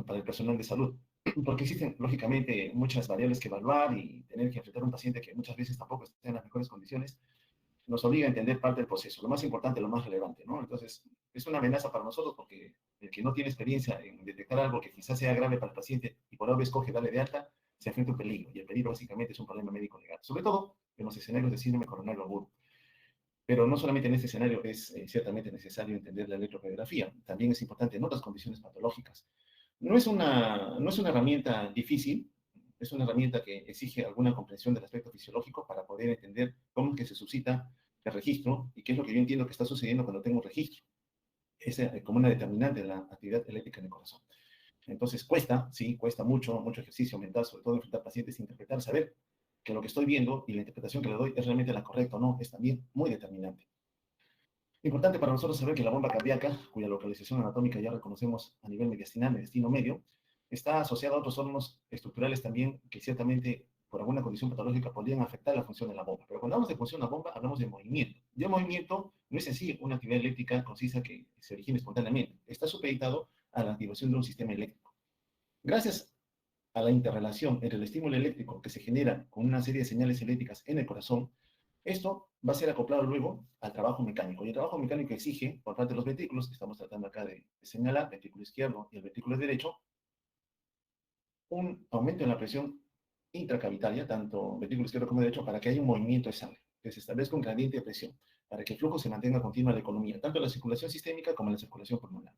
para el personal de salud, porque existen, lógicamente, muchas variables que evaluar y tener que enfrentar a un paciente que muchas veces tampoco está en las mejores condiciones, nos obliga a entender parte del proceso, lo más importante, lo más relevante, ¿no? Entonces, es una amenaza para nosotros porque el que no tiene experiencia en detectar algo que quizás sea grave para el paciente y por algo escoge darle de alta, se enfrenta a un peligro, y el peligro básicamente es un problema médico legal, sobre todo en los escenarios de síndrome coronario agudo. Pero no solamente en este escenario es ciertamente necesario entender la electrocardiografía, también es importante en otras condiciones patológicas. No es una herramienta difícil, es una herramienta que exige alguna comprensión del aspecto fisiológico para poder entender cómo es que se suscita el registro y qué es lo que yo entiendo que está sucediendo cuando tengo un registro. Es como una determinante de la actividad eléctrica en el corazón. Entonces cuesta, sí, cuesta mucho, mucho ejercicio mental, sobre todo enfrentar pacientes, interpretar, saber que lo que estoy viendo y la interpretación que le doy es realmente la correcta o no, es también muy determinante. Importante para nosotros saber que la bomba cardíaca, cuya localización anatómica ya reconocemos a nivel mediastinal, mediastino medio, está asociada a otros órganos estructurales también que ciertamente por alguna condición patológica podrían afectar la función de la bomba. Pero cuando hablamos de función de la bomba, hablamos de movimiento. Y el movimiento no es en sí una actividad eléctrica concisa que se origine espontáneamente. Está supeditado a la activación de un sistema eléctrico. Gracias a la interrelación entre el estímulo eléctrico que se genera con una serie de señales eléctricas en el corazón, esto va a ser acoplado luego al trabajo mecánico. Y el trabajo mecánico exige, por parte de los ventrículos, que estamos tratando acá de señalar, ventrículo izquierdo y el ventrículo derecho, un aumento en la presión intracavitaria, tanto ventrículo izquierdo como derecho, para que haya un movimiento de sangre, que se establezca un gradiente de presión, para que el flujo se mantenga continua en la economía, tanto en la circulación sistémica como en la circulación pulmonar.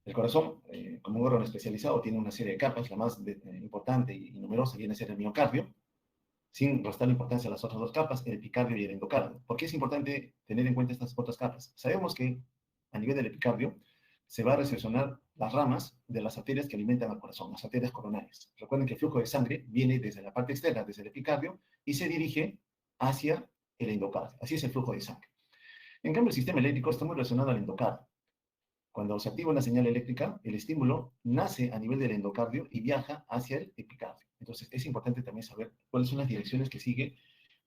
El corazón, como un órgano especializado, tiene una serie de capas, la más importante y numerosa viene a ser el miocardio, sin restar importancia a las otras dos capas, el epicardio y el endocardio. ¿Por qué es importante tener en cuenta estas otras capas? Sabemos que a nivel del epicardio se va a recepcionar las ramas de las arterias que alimentan al corazón, las arterias coronarias. Recuerden que el flujo de sangre viene desde la parte externa, desde el epicardio, y se dirige hacia el endocardio. Así es el flujo de sangre. En cambio, el sistema eléctrico está muy relacionado al endocardio. Cuando se activa una señal eléctrica, el estímulo nace a nivel del endocardio y viaja hacia el epicardio. Entonces, es importante también saber cuáles son las direcciones que sigue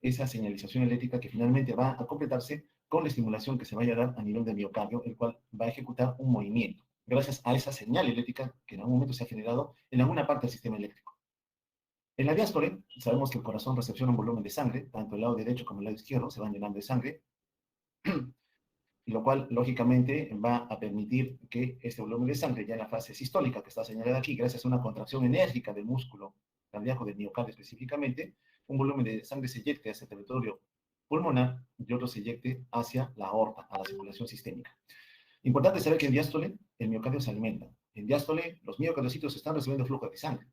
esa señalización eléctrica que finalmente va a completarse con la estimulación que se vaya a dar a nivel del miocardio, el cual va a ejecutar un movimiento, gracias a esa señal eléctrica que en algún momento se ha generado en alguna parte del sistema eléctrico. En la diástole, sabemos que el corazón recepciona un volumen de sangre, tanto el lado derecho como el lado izquierdo se van llenando de sangre, lo cual lógicamente va a permitir que este volumen de sangre ya en la fase sistólica que está señalada aquí, gracias a una contracción enérgica del músculo cardíaco del miocardio específicamente, un volumen de sangre se eyecte hacia el territorio pulmonar y otro se eyecte hacia la aorta, a la circulación sistémica. Importante saber que en diástole el miocardio se alimenta. En diástole los miocardiocitos están recibiendo flujo de sangre.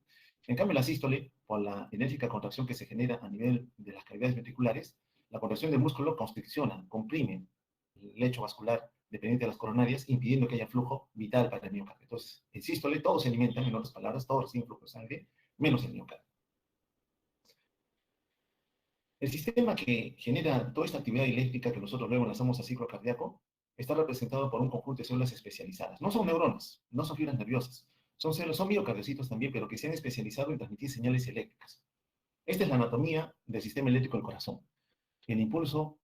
En cambio, en la sístole, por la enérgica contracción que se genera a nivel de las cavidades ventriculares, la contracción del músculo constricciona, comprime el lecho vascular dependiente de las coronarias, impidiendo que haya flujo vital para el miocardio. Entonces, en sístole, todos se alimentan, en otras palabras, todos reciben flujo de sangre, menos el miocardio. El sistema que genera toda esta actividad eléctrica que nosotros luego lanzamos a ciclo cardíaco está representado por un conjunto de células especializadas. No son neuronas, no son fibras nerviosas, son células, son miocardiocitos también, pero que se han especializado en transmitir señales eléctricas. Esta es la anatomía del sistema eléctrico del corazón. El impulso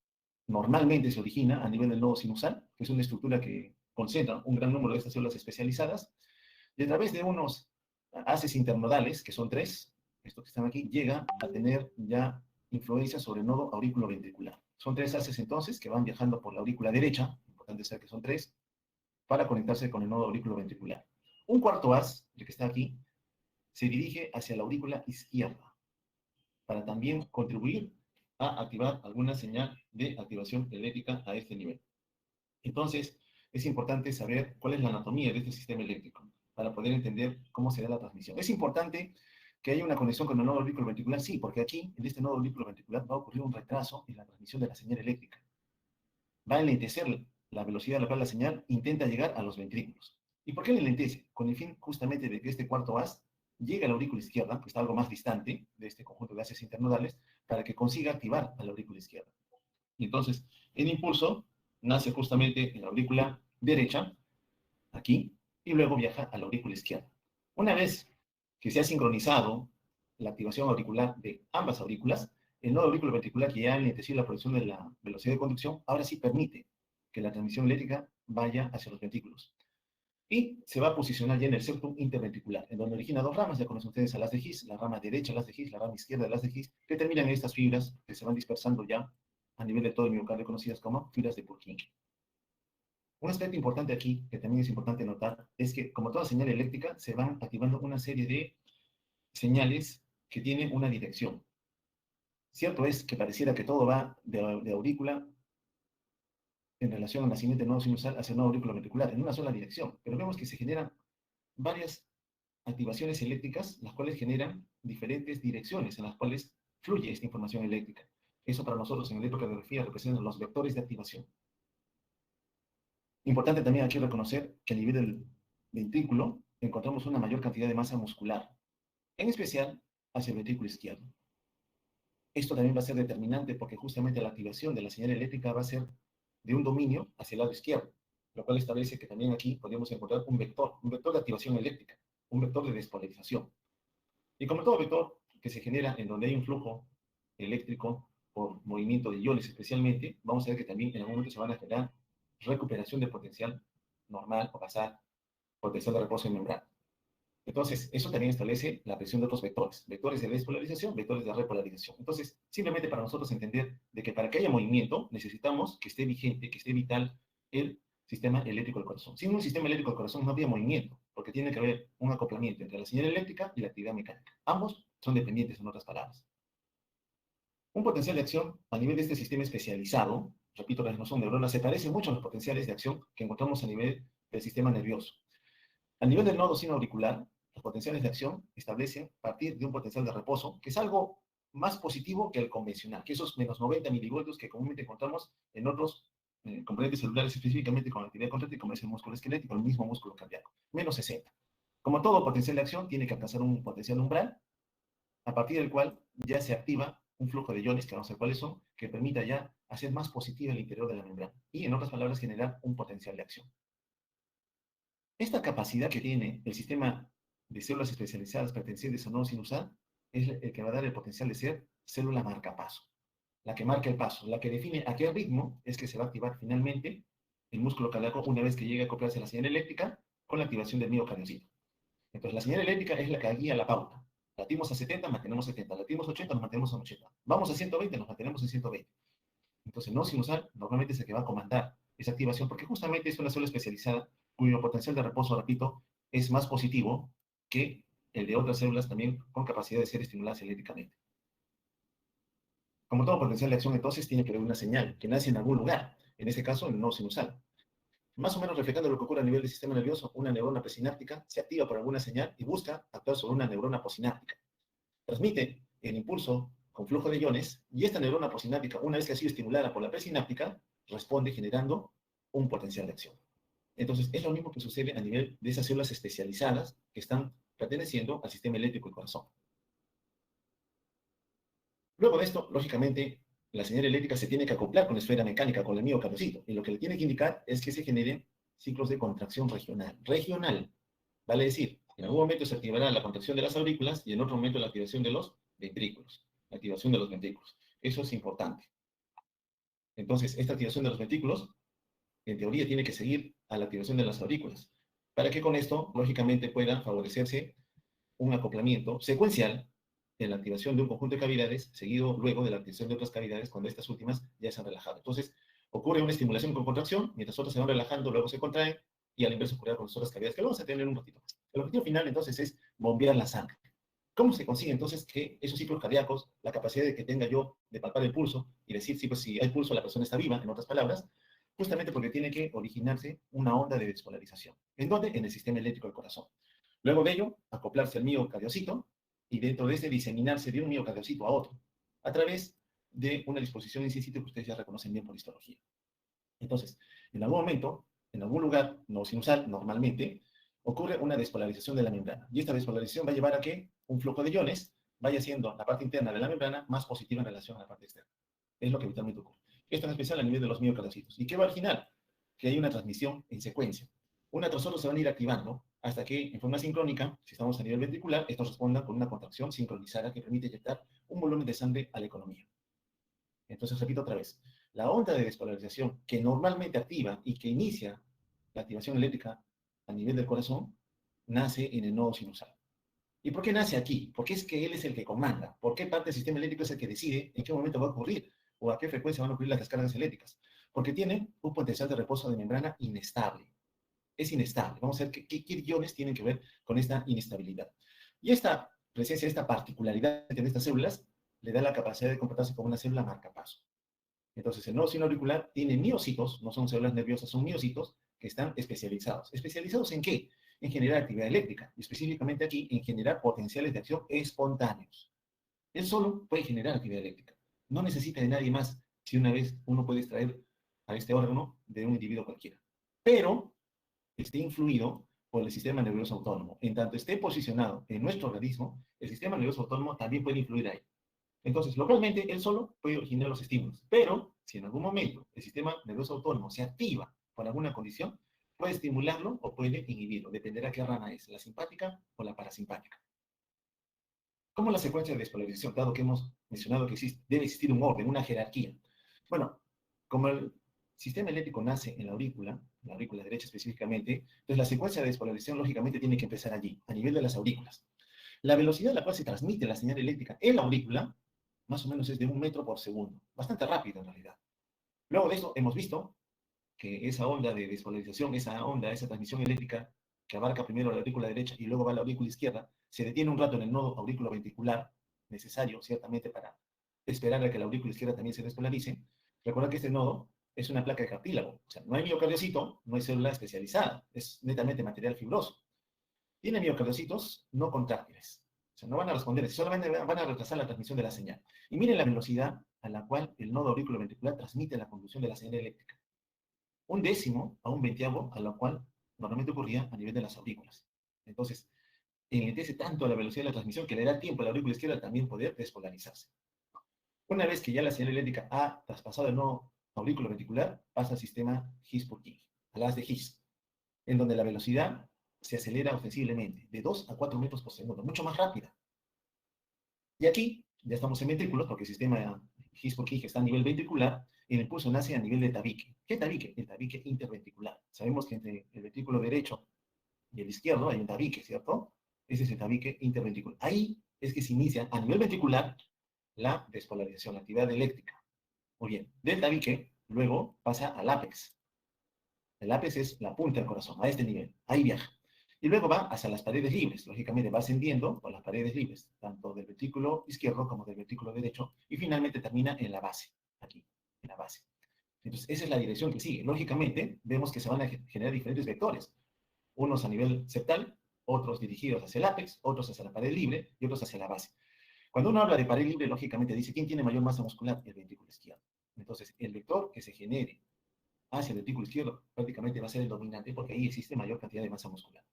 normalmente se origina a nivel del nodo sinusal, que es una estructura que concentra un gran número de estas células especializadas, y a través de unos haces internodales, que son tres, estos que están aquí, llega a tener ya influencia sobre el nodo aurículo-ventricular. Son tres haces entonces que van viajando por la aurícula derecha, importante saber que son tres, para conectarse con el nodo aurículo-ventricular. Un cuarto haz, el que está aquí, se dirige hacia la aurícula izquierda, para también contribuir a activar alguna señal de activación eléctrica a este nivel. Entonces, es importante saber cuál es la anatomía de este sistema eléctrico para poder entender cómo se da la transmisión. Es importante que haya una conexión con el nodo auriculoventricular, sí, porque aquí, en este nodo auriculoventricular, va a ocurrir un retraso en la transmisión de la señal eléctrica. Va a enlentecer la velocidad a la cual la señal intenta llegar a los ventrículos. ¿Y por qué le enlentece? Con el fin justamente de que este cuarto haz llegue a la aurícula izquierda, que está algo más distante de este conjunto de haces internodales, para que consiga activar a la aurícula izquierda. Y entonces, el impulso nace justamente en la aurícula derecha, aquí, y luego viaja a la aurícula izquierda. Una vez que se ha sincronizado la activación auricular de ambas aurículas, el nodo auriculoventricular, que ya ha enlentecido la producción de la velocidad de conducción, ahora sí permite que la transmisión eléctrica vaya hacia los ventrículos. Y se va a posicionar ya en el septum interventricular, en donde origina dos ramas, ya conocen ustedes a las de His, la rama derecha de las de His, la rama izquierda de las de His, que terminan en estas fibras que se van dispersando ya a nivel de todo el miocardio, conocidas como fibras de Purkinje. Un aspecto importante aquí, que también es importante notar, es que como toda señal eléctrica, se van activando una serie de señales que tienen una dirección. Cierto es que pareciera que todo va de aurícula en relación al nacimiento del nodo sinusal hacia el nodo auricular ventricular, en una sola dirección, pero vemos que se generan varias activaciones eléctricas, las cuales generan diferentes direcciones en las cuales fluye esta información eléctrica. Eso para nosotros en electrocardiografía representan los vectores de activación. Importante también aquí reconocer que a nivel del ventrículo encontramos una mayor cantidad de masa muscular, en especial hacia el ventrículo izquierdo. Esto también va a ser determinante porque justamente la activación de la señal eléctrica va a ser de un dominio hacia el lado izquierdo, lo cual establece que también aquí podemos encontrar un vector de activación eléctrica, un vector de despolarización. Y como todo vector que se genera en donde hay un flujo eléctrico por movimiento de iones especialmente, vamos a ver que también en algún momento se van a generar recuperación de potencial normal o pasar potencial de reposo en membrana. Entonces, eso también establece la presión de otros vectores, vectores de despolarización, vectores de repolarización. Entonces, simplemente para nosotros entender de que para que haya movimiento necesitamos que esté vigente, que esté vital el sistema eléctrico del corazón. Sin un sistema eléctrico del corazón no habría movimiento, porque tiene que haber un acoplamiento entre la señal eléctrica y la actividad mecánica. Ambos son dependientes, en otras palabras. Un potencial de acción a nivel de este sistema especializado, repito, las no son neuronas, se parece mucho a los potenciales de acción que encontramos a nivel del sistema nervioso. A nivel del nodo sinoauricular, los potenciales de acción establecen partir de un potencial de reposo, que es algo más positivo que el convencional, que esos menos 90 milivoltios que comúnmente encontramos en otros componentes celulares, específicamente con la actividad contráctil, como es el músculo esquelético, el mismo músculo cardíaco, menos 60. Como todo potencial de acción, tiene que alcanzar un potencial umbral, a partir del cual ya se activa un flujo de iones, que vamos a ver cuáles son, que permita ya hacer más positiva el interior de la membrana y, en otras palabras, generar un potencial de acción. Esta capacidad que tiene el sistema de células especializadas pertenecientes al nodo sinusal es el que va a dar el potencial de ser célula marcapaso, la que marca el paso, la que define a qué ritmo es que se va a activar finalmente el músculo cardíaco una vez que llegue a acoplarse a la señal eléctrica con la activación del miocardiocito. Entonces, la señal eléctrica es la que guía la pauta. Latimos a 70, mantenemos 70. Latimos a 80, nos mantenemos a 80. Vamos a 120, nos mantenemos en 120. Entonces, el nodo sinusal normalmente es el que va a comandar esa activación porque justamente es una célula especializada cuyo potencial de reposo, repito, es más positivo que el de otras células también con capacidad de ser estimuladas eléctricamente. Como todo potencial de acción, entonces, tiene que haber una señal que nace en algún lugar, en este caso, en el nodo sinusal. Más o menos reflejando lo que ocurre a nivel del sistema nervioso, una neurona presináptica se activa por alguna señal y busca actuar sobre una neurona posináptica. Transmite el impulso con flujo de iones y esta neurona posináptica, una vez que ha sido estimulada por la presináptica, responde generando un potencial de acción. Entonces, es lo mismo que sucede a nivel de esas células especializadas que están perteneciendo al sistema eléctrico del corazón. Luego de esto, lógicamente, la señal eléctrica se tiene que acoplar con la esfera mecánica, con el miocardiocito, y lo que le tiene que indicar es que se generen ciclos de contracción regional. Regional, vale decir, en algún momento se activará la contracción de las aurículas y en otro momento la activación de los ventrículos. La activación de los ventrículos. Eso es importante. Entonces, esta activación de los ventrículos, en teoría, tiene que seguir a la activación de las aurículas, para que con esto, lógicamente, pueda favorecerse un acoplamiento secuencial en la activación de un conjunto de cavidades, seguido luego de la activación de otras cavidades cuando estas últimas ya se han relajado. Entonces, ocurre una estimulación con contracción, mientras otras se van relajando, luego se contraen, y al inverso ocurre con las otras cavidades, que lo vamos a tener un ratito más. El objetivo final, entonces, es bombear la sangre. ¿Cómo se consigue, entonces, que esos ciclos cardíacos, la capacidad de que tenga yo de palpar el pulso y decir, sí, pues si hay pulso, la persona está viva, en otras palabras, justamente porque tiene que originarse una onda de despolarización. ¿En dónde? En el sistema eléctrico del corazón. Luego de ello, acoplarse al miocardiocito y dentro de este diseminarse de un miocardiocito a otro, a través de una disposición in situ que ustedes ya reconocen bien por histología. Entonces, en algún momento, en algún lugar no sinusal, normalmente, ocurre una despolarización de la membrana. Y esta despolarización va a llevar a que un flujo de iones vaya siendo la parte interna de la membrana más positiva en relación a la parte externa. Es lo que habitualmente ocurre. Esto en especial a nivel de los miocardiocitos. ¿Y qué va al final? Que hay una transmisión en secuencia. Una tras otra se van a ir activando hasta que, en forma sincrónica, si estamos a nivel ventricular, esto responda con una contracción sincronizada que permite inyectar un volumen de sangre a la economía. Entonces, repito otra vez, la onda de despolarización que normalmente activa y que inicia la activación eléctrica a nivel del corazón, nace en el nodo sinusal. ¿Y por qué nace aquí? Porque es que él es el que comanda. ¿Por qué parte del sistema eléctrico es el que decide en qué momento va a ocurrir o a qué frecuencia van a ocurrir las descargas eléctricas? Porque tiene un potencial de reposo de membrana inestable. Es inestable. Vamos a ver qué iones tienen que ver con esta inestabilidad. Y esta presencia, esta particularidad de estas células, le da la capacidad de comportarse como una célula marcapaso. Entonces, el nodo sinoauricular tiene miocitos, no son células nerviosas, son miocitos que están especializados. ¿Especializados en qué? En generar actividad eléctrica, y específicamente aquí en generar potenciales de acción espontáneos. Él solo puede generar actividad eléctrica. No necesita de nadie más si una vez uno puede extraer a este órgano de un individuo cualquiera. Pero esté influido por el sistema nervioso autónomo. En tanto esté posicionado en nuestro organismo, el sistema nervioso autónomo también puede influir ahí. Entonces, localmente, él solo puede originar los estímulos, pero si en algún momento el sistema nervioso autónomo se activa por alguna condición, puede estimularlo o puede inhibirlo, dependerá qué rama es, la simpática o la parasimpática. ¿Cómo la secuencia de despolarización? Dado que hemos mencionado que debe existir un orden, una jerarquía. Bueno, como el sistema eléctrico nace en la aurícula derecha específicamente, entonces la secuencia de despolarización lógicamente tiene que empezar allí, a nivel de las aurículas. La velocidad a la cual se transmite la señal eléctrica en la aurícula, más o menos es de 1 metro por segundo. Bastante rápido en realidad. Luego de eso hemos visto que esa onda de despolarización, esa transmisión eléctrica que abarca primero la aurícula derecha y luego va a la aurícula izquierda, se detiene un rato en el nodo auriculoventricular, necesario ciertamente para esperar a que la aurícula izquierda también se despolarice. Recuerda que este nodo es una placa de cartílago, o sea, no hay miocardiocito, no hay célula especializada, es netamente material fibroso. Tiene miocardiocitos no contráctiles, o sea, no van a responder, solamente van a retrasar la transmisión de la señal. Y miren la velocidad a la cual el nodo auriculoventricular transmite la conducción de la señal eléctrica. 1/10 a 1/20 a lo cual normalmente ocurría a nivel de las aurículas. Entonces, enlentece tanto la velocidad de la transmisión que le da tiempo a la aurícula izquierda también poder despolarizarse. Una vez que ya la señal eléctrica ha traspasado el nodo aurículo ventricular, pasa al sistema His-Purkinje, a las de His, en donde la velocidad se acelera ostensiblemente de 2 a 4 metros por segundo, mucho más rápida. Y aquí ya estamos en ventrículos, porque el sistema His-Purkinje está a nivel ventricular, y el impulso nace a nivel de tabique. ¿Qué tabique? El tabique interventricular. Sabemos que entre el ventrículo derecho y el izquierdo hay un tabique, ¿cierto? Ese es el tabique interventricular. Ahí es que se inicia a nivel ventricular la despolarización, la actividad eléctrica. Muy bien, del tabique luego pasa al ápex. El ápex es la punta del corazón, a este nivel. Ahí viaja. Y luego va hacia las paredes libres. Lógicamente va ascendiendo por las paredes libres, tanto del ventrículo izquierdo como del ventrículo derecho, y finalmente termina en la base, aquí, en la base. Entonces, esa es la dirección que sigue. Lógicamente, vemos que se van a generar diferentes vectores. Unos a nivel septal, otros dirigidos hacia el ápex, otros hacia la pared libre y otros hacia la base. Cuando uno habla de pared libre, lógicamente dice, ¿quién tiene mayor masa muscular? El ventrículo izquierdo. Entonces, el vector que se genere hacia el ventrículo izquierdo prácticamente va a ser el dominante porque ahí existe mayor cantidad de masa muscular.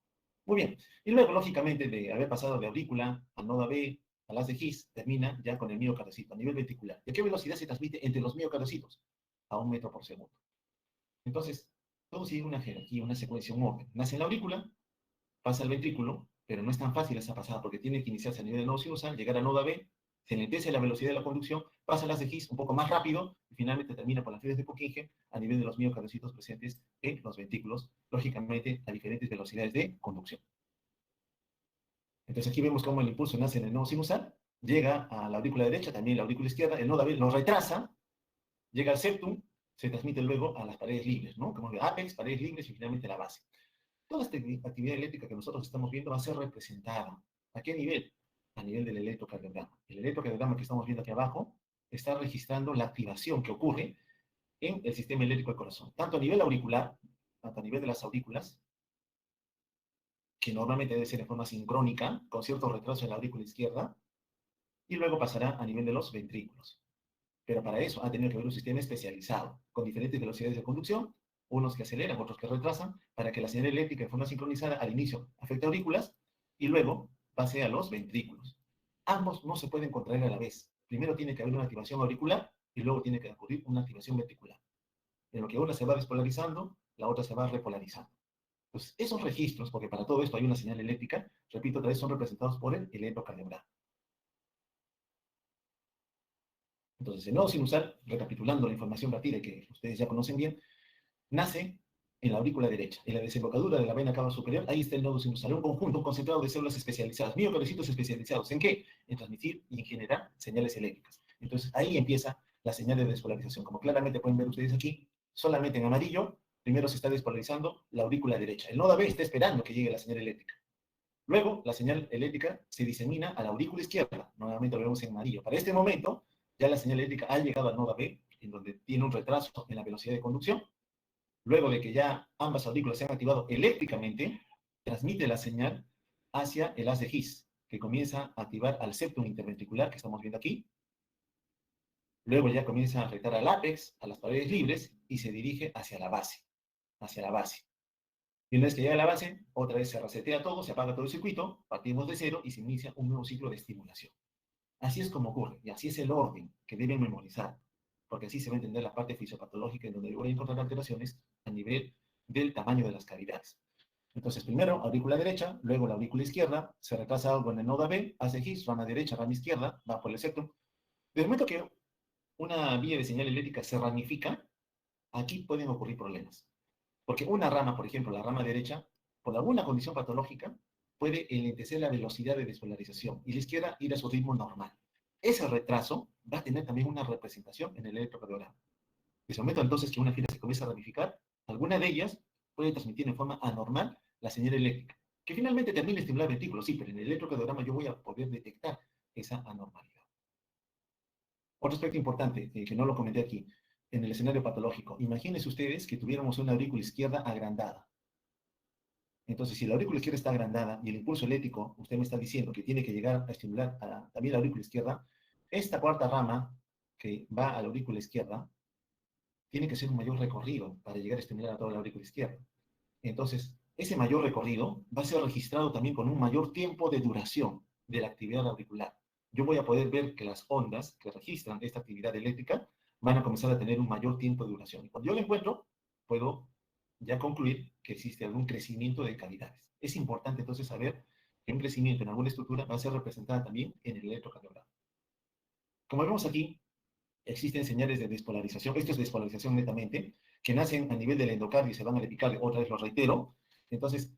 Muy bien. Y luego, lógicamente, de haber pasado de aurícula a noda B, a las de His, termina ya con el miocardiocito a nivel ventricular. ¿Y a qué velocidad se transmite entre los miocardiocitos? A 1 metro por segundo. Entonces, todo sigue una jerarquía, una secuencia, un orden. Nace en la aurícula, pasa al ventrículo, pero no es tan fácil esa pasada porque tiene que iniciarse a nivel del nodo sinusal, llegar a noda B, se enlentece la velocidad de la conducción, pasa a las de His un poco más rápido y finalmente termina por las fibras de Purkinje a nivel de los miocardiocitos presentes en los ventrículos, lógicamente a diferentes velocidades de conducción. Entonces aquí vemos cómo el impulso nace en el nodo sinusal, llega a la aurícula derecha, también la aurícula izquierda, el nodo B lo retrasa, llega al septum, se transmite luego a las paredes libres, ¿no? Como el ápex, paredes libres y finalmente la base. Toda esta actividad eléctrica que nosotros estamos viendo va a ser representada. ¿A qué nivel? A nivel del electrocardiograma. El electrocardiograma que estamos viendo aquí abajo está registrando la activación que ocurre en el sistema eléctrico del corazón, tanto a nivel auricular, tanto a nivel de las aurículas, que normalmente debe ser en forma sincrónica, con cierto retraso en la aurícula izquierda, y luego pasará a nivel de los ventrículos. Pero para eso ha tenido que haber un sistema especializado, con diferentes velocidades de conducción, unos que aceleran, otros que retrasan, para que la señal eléctrica de forma sincronizada al inicio afecte a aurículas y luego pase a los ventrículos. Ambos no se pueden contraer a la vez. Primero tiene que haber una activación auricular y luego tiene que ocurrir una activación ventricular. En lo que una se va despolarizando, la otra se va repolarizando. Pues esos registros, porque para todo esto hay una señal eléctrica, repito otra vez, son representados por el electrocardiograma. Entonces, el nodo sinusal, recapitulando la información batida que ustedes ya conocen bien, nace en la aurícula derecha, en la desembocadura de la vena cava superior, ahí está el nodo sinusal, un conjunto, un concentrado de células especializadas, miocardiocitos especializados. ¿En qué? En transmitir y en generar señales eléctricas. Entonces, ahí empieza la señal de despolarización. Como claramente pueden ver ustedes aquí, solamente en amarillo, primero se está despolarizando la aurícula derecha. El nodo B está esperando que llegue la señal eléctrica. Luego, la señal eléctrica se disemina a la aurícula izquierda. Nuevamente lo vemos en amarillo. Para este momento, ya la señal eléctrica ha llegado al nodo B, en donde tiene un retraso en la velocidad de conducción. Luego de que ya ambas aurículas se han activado eléctricamente, transmite la señal hacia el haz de His, que comienza a activar al septum interventricular que estamos viendo aquí. Luego ya comienza a afectar al ápex, a las paredes libres, y se dirige hacia la base, hacia la base. Y una vez que llega a la base, otra vez se resetea todo, se apaga todo el circuito, partimos de cero y se inicia un nuevo ciclo de estimulación. Así es como ocurre, y así es el orden que deben memorizar, porque así se va a entender la parte fisiopatológica en donde voy a encontrar alteraciones a nivel del tamaño de las cavidades. Entonces, primero aurícula derecha, luego la aurícula izquierda, se retrasa algo en el nodo B, hace His, rama derecha, rama izquierda, va por el septum. Desde el momento que una vía de señal eléctrica se ramifica, aquí pueden ocurrir problemas. Porque una rama, por ejemplo, la rama derecha, por alguna condición patológica, puede enlentecer la velocidad de despolarización y la izquierda ir a su ritmo normal. Ese retraso va a tener también una representación en el electrocardiograma. Desde el momento entonces que una fibra se comienza a ramificar, alguna de ellas puede transmitir en forma anormal la señal eléctrica, que finalmente termina estimular el ventrículo, sí, pero en el electrocardiograma yo voy a poder detectar esa anormalidad. Otro aspecto importante, que no lo comenté aquí, en el escenario patológico. Imagínense ustedes que tuviéramos una aurícula izquierda agrandada. Entonces, si la aurícula izquierda está agrandada y el impulso eléctrico, usted me está diciendo que tiene que llegar a estimular también la aurícula izquierda, esta cuarta rama que va a la aurícula izquierda tiene que ser un mayor recorrido para llegar a estimular a toda la aurícula izquierda. Entonces, ese mayor recorrido va a ser registrado también con un mayor tiempo de duración de la actividad auricular. Yo voy a poder ver que las ondas que registran esta actividad eléctrica van a comenzar a tener un mayor tiempo de duración. Y cuando yo lo encuentro, puedo ya concluir que existe algún crecimiento de cavidades. Es importante entonces saber que un crecimiento en alguna estructura va a ser representada también en el electrocardiograma. Como vemos aquí, existen señales de despolarización, esto es despolarización netamente, que nacen a nivel del endocardio y se van al epicardio, otra vez lo reitero. Entonces,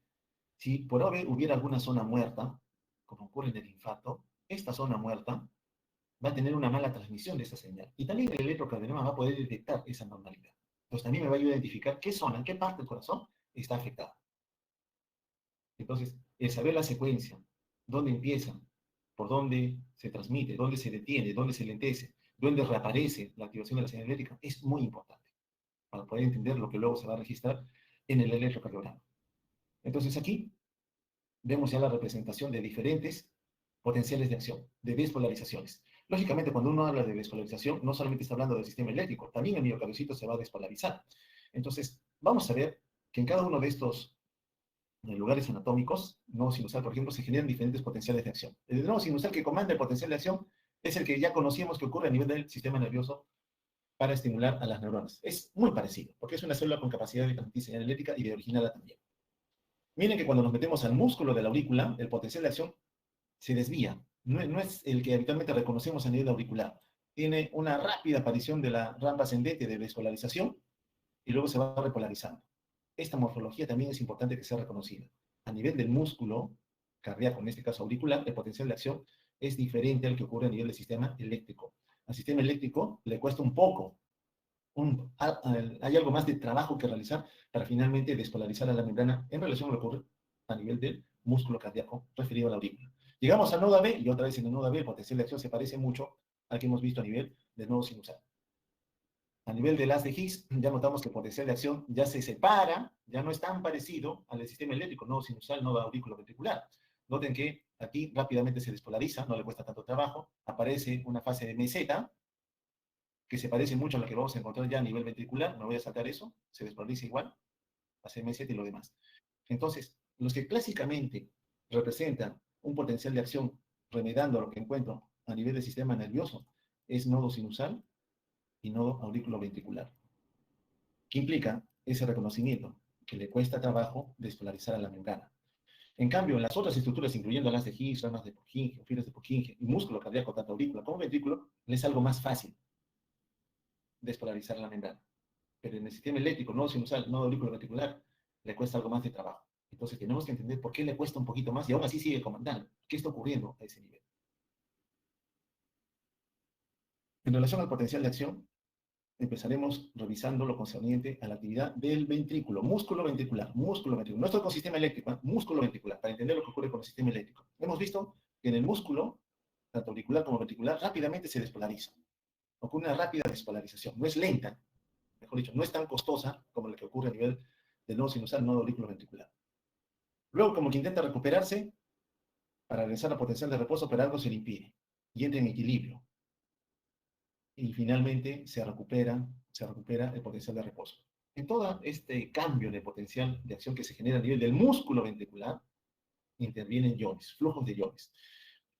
si por haber hubiera alguna zona muerta, como ocurre en el infarto, esta zona muerta va a tener una mala transmisión de esa señal. Y también el electrocardiograma va a poder detectar esa anormalidad. Entonces también me va a ayudar a identificar qué zona, en qué parte del corazón está afectada. Entonces, el saber la secuencia, dónde empieza, por dónde se transmite, dónde se detiene, dónde se lentece, dónde reaparece la activación de la señal eléctrica, es muy importante para poder entender lo que luego se va a registrar en el electrocardiograma. Entonces aquí vemos ya la representación de diferentes potenciales de acción, de despolarizaciones. Lógicamente, cuando uno habla de despolarización, no solamente está hablando del sistema eléctrico, también el miocardiocito se va a despolarizar. Entonces, vamos a ver que en cada uno de estos lugares anatómicos, nodo sinusal, por ejemplo, se generan diferentes potenciales de acción. El nodo sinusal que comanda el potencial de acción es el que ya conocíamos que ocurre a nivel del sistema nervioso para estimular a las neuronas. Es muy parecido, porque es una célula con capacidad de transmitir señal eléctrica y de originarla también. Miren que cuando nos metemos al músculo de la aurícula, el potencial de acción se desvía. No es el que habitualmente reconocemos a nivel auricular. Tiene una rápida aparición de la rampa ascendente de despolarización y luego se va repolarizando. Esta morfología también es importante que sea reconocida. A nivel del músculo cardíaco, en este caso auricular, el potencial de acción es diferente al que ocurre a nivel del sistema eléctrico. Al sistema eléctrico le cuesta un poco, hay algo más de trabajo que realizar para finalmente despolarizar a la membrana en relación a lo que ocurre a nivel del músculo cardíaco referido a la aurícula. Llegamos al nodo B y otra vez en el nodo B el potencial de acción se parece mucho al que hemos visto a nivel del nodo sinusal. A nivel del haz de His, ya notamos que el potencial de acción ya se separa, ya no es tan parecido al del sistema eléctrico, nodo sinusal, nodo aurículo ventricular. Noten que aquí rápidamente se despolariza, no le cuesta tanto trabajo, aparece una fase de meseta, que se parece mucho a lo que vamos a encontrar ya a nivel ventricular, no voy a saltar eso, se despolariza igual, hace meseta y lo demás. Entonces, los que clásicamente representan un potencial de acción remedando lo que encuentro a nivel del sistema nervioso es nodo sinusal y nodo aurículo ventricular. ¿Qué implica ese reconocimiento? Que le cuesta trabajo despolarizar a la membrana. En cambio, en las otras estructuras, incluyendo las de His, ramas de Purkinje, fibras de Purkinje y músculo cardíaco, tanto aurícula como ventrículo, les es algo más fácil despolarizar la membrana. pero en el sistema eléctrico, no sinusal, no auricular ventricular, le cuesta algo más de trabajo. Entonces tenemos que entender por qué le cuesta un poquito más y aún así sigue comandando. ¿Qué está ocurriendo a ese nivel? En relación al potencial de acción, empezaremos revisando lo concerniente a la actividad del ventrículo, músculo ventricular, músculo ventricular. No estoy con sistema eléctrico, ¿eh? Músculo ventricular, para entender lo que ocurre con el sistema eléctrico. Hemos visto que en el músculo, tanto auricular como ventricular, rápidamente se despolariza. Ocurre una rápida despolarización. No es lenta, mejor dicho, no es tan costosa como la que ocurre a nivel del nodo sinusal, nodo auricular ventricular. Luego, como que intenta recuperarse para regresar a potencial de reposo, pero algo se le impide y entra en equilibrio. Y finalmente se recupera el potencial de reposo. En todo este cambio de potencial de acción que se genera a nivel del músculo ventricular, intervienen iones, flujos de iones.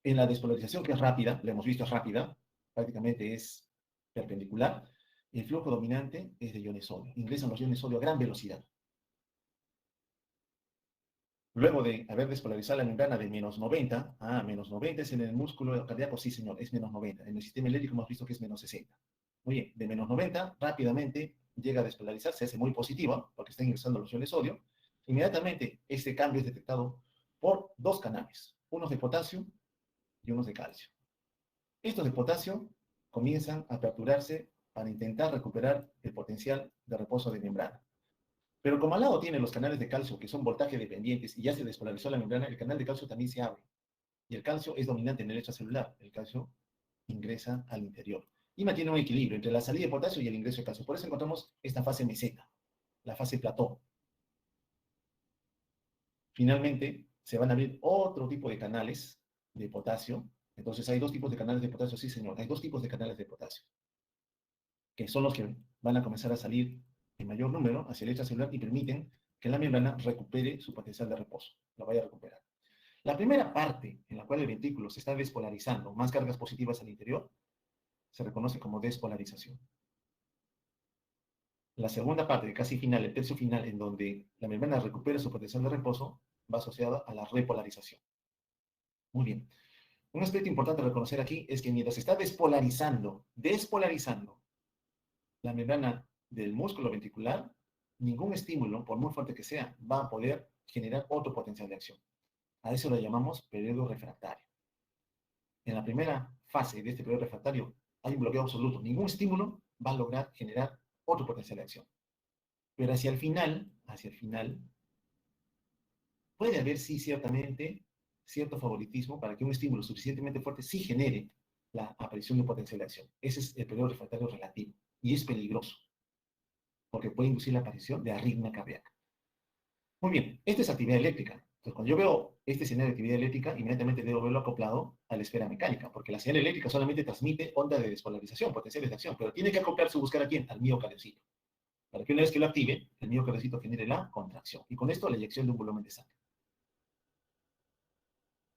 En la despolarización, que es rápida, lo hemos visto, es rápida, prácticamente es perpendicular, el flujo dominante es de iones sodio. Ingresan los iones sodio a gran velocidad. Luego de haber despolarizado la membrana de menos 90, menos 90 es en el músculo cardíaco, sí señor, es menos 90. En el sistema eléctrico hemos visto que es menos 60. Muy bien, de menos 90 rápidamente llega a despolarizarse, se hace muy positivo, porque está ingresando los iones sodio. Inmediatamente este cambio es detectado por dos canales, unos de potasio y unos de calcio. Estos de potasio comienzan a aperturarse para intentar recuperar el potencial de reposo de membrana. Pero como al lado tiene los canales de calcio, que son voltaje dependientes, y ya se despolarizó la membrana, el canal de calcio también se abre. Y el calcio es dominante en el extracelular. El calcio ingresa al interior. Y mantiene un equilibrio entre la salida de potasio y el ingreso de calcio. Por eso encontramos esta fase meseta, la fase plató. Finalmente, se van a abrir otro tipo de canales de potasio. Entonces, hay dos tipos de canales de potasio, sí señor. Hay dos tipos de canales de potasio, que son los que van a comenzar a salir en mayor número hacia el extracelular y permiten que la membrana recupere su potencial de reposo, la vaya a recuperar. La primera parte en la cual el ventrículo se está despolarizando, más cargas positivas al interior, se reconoce como despolarización. La segunda parte, casi final, el tercio final, en donde la membrana recupera su potencial de reposo, va asociada a la repolarización. Muy bien. Un aspecto importante a reconocer aquí es que mientras se está despolarizando la membrana del músculo ventricular, ningún estímulo, por muy fuerte que sea, va a poder generar otro potencial de acción. A eso lo llamamos periodo refractario. En la primera fase de este periodo refractario hay un bloqueo absoluto. Ningún estímulo va a lograr generar otro potencial de acción. Pero hacia el final, puede haber sí ciertamente cierto favoritismo para que un estímulo suficientemente fuerte sí genere la aparición de un potencial de acción. Ese es el periodo refractario relativo y es peligroso porque puede inducir la aparición de arritmia cardíaca. Muy bien, esta es actividad eléctrica. Entonces, cuando yo veo este escenario de actividad eléctrica, inmediatamente debo verlo acoplado a la esfera mecánica, porque la señal eléctrica solamente transmite onda de despolarización, potenciales de acción, pero tiene que acoplarse o buscar a quién, al miocardiocito, para que una vez que lo active, el miocardiocito genere la contracción, y con esto la eyección de un volumen de sangre.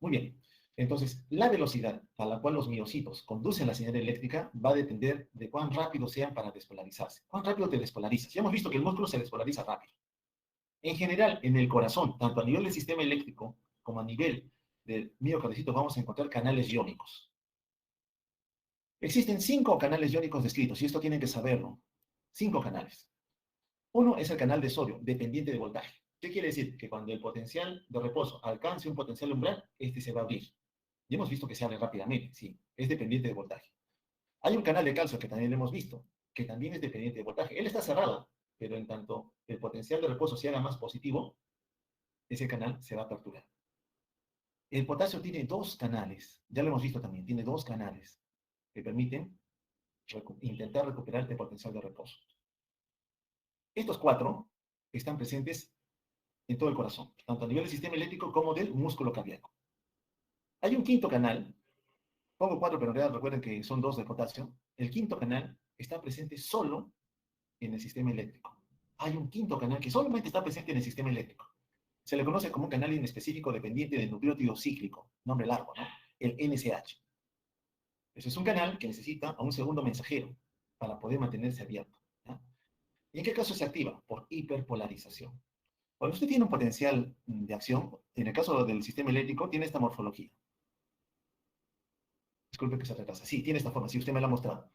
Muy bien, entonces la velocidad a la cual los miocitos conducen la señal eléctrica va a depender de cuán rápido sean para despolarizarse. ¿Cuán rápido te despolarizas? Ya hemos visto que el músculo se despolariza rápido. En general, en el corazón, tanto a nivel del sistema eléctrico como a nivel del miocardiocito, vamos a encontrar canales iónicos. Existen 5 canales iónicos descritos, y esto tienen que saberlo. 5 canales. Uno es el canal de sodio, dependiente de voltaje. ¿Qué quiere decir? Que cuando el potencial de reposo alcance un potencial umbral, este se va a abrir. Y hemos visto que se abre rápidamente, sí, es dependiente de voltaje. Hay un canal de calcio que también lo hemos visto, que también es dependiente de voltaje. Él está cerrado, pero en tanto el potencial de reposo se haga más positivo, ese canal se va a aperturar. El potasio tiene dos canales, ya lo hemos visto también, tiene dos canales que permiten intentar recuperar el potencial de reposo. Estos 4 están presentes en todo el corazón, tanto a nivel del sistema eléctrico como del músculo cardíaco. Hay un quinto canal, pongo 4, pero en realidad recuerden que son 2 de potasio. El quinto canal está presente solo en el sistema eléctrico. Hay un quinto canal que solamente está presente en el sistema eléctrico. Se le conoce como un canal inespecífico dependiente del nucleótido cíclico, nombre largo, ¿no? El NSH. Ese es un canal que necesita a un segundo mensajero para poder mantenerse abierto, ¿ya? ¿Y en qué caso se activa? Por hiperpolarización. Cuando usted tiene un potencial de acción, en el caso del sistema eléctrico, tiene esta morfología. Disculpe que se retrasa. Sí, tiene esta forma, sí, usted me la ha mostrado.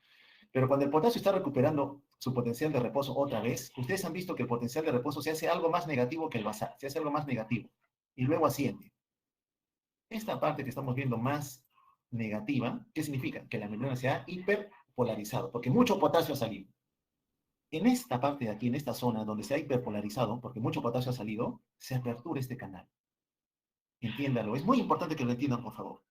Pero cuando el potasio está recuperando su potencial de reposo otra vez, ustedes han visto que el potencial de reposo se hace algo más negativo que el basal, se hace algo más negativo, y luego asciende. Esta parte que estamos viendo más negativa, ¿qué significa? Que la membrana se ha hiperpolarizado, porque mucho potasio ha salido. En esta parte de aquí, en esta zona donde se ha hiperpolarizado, porque mucho potasio ha salido, se apertura este canal. Entiéndalo, es muy importante que lo entiendan, por favor.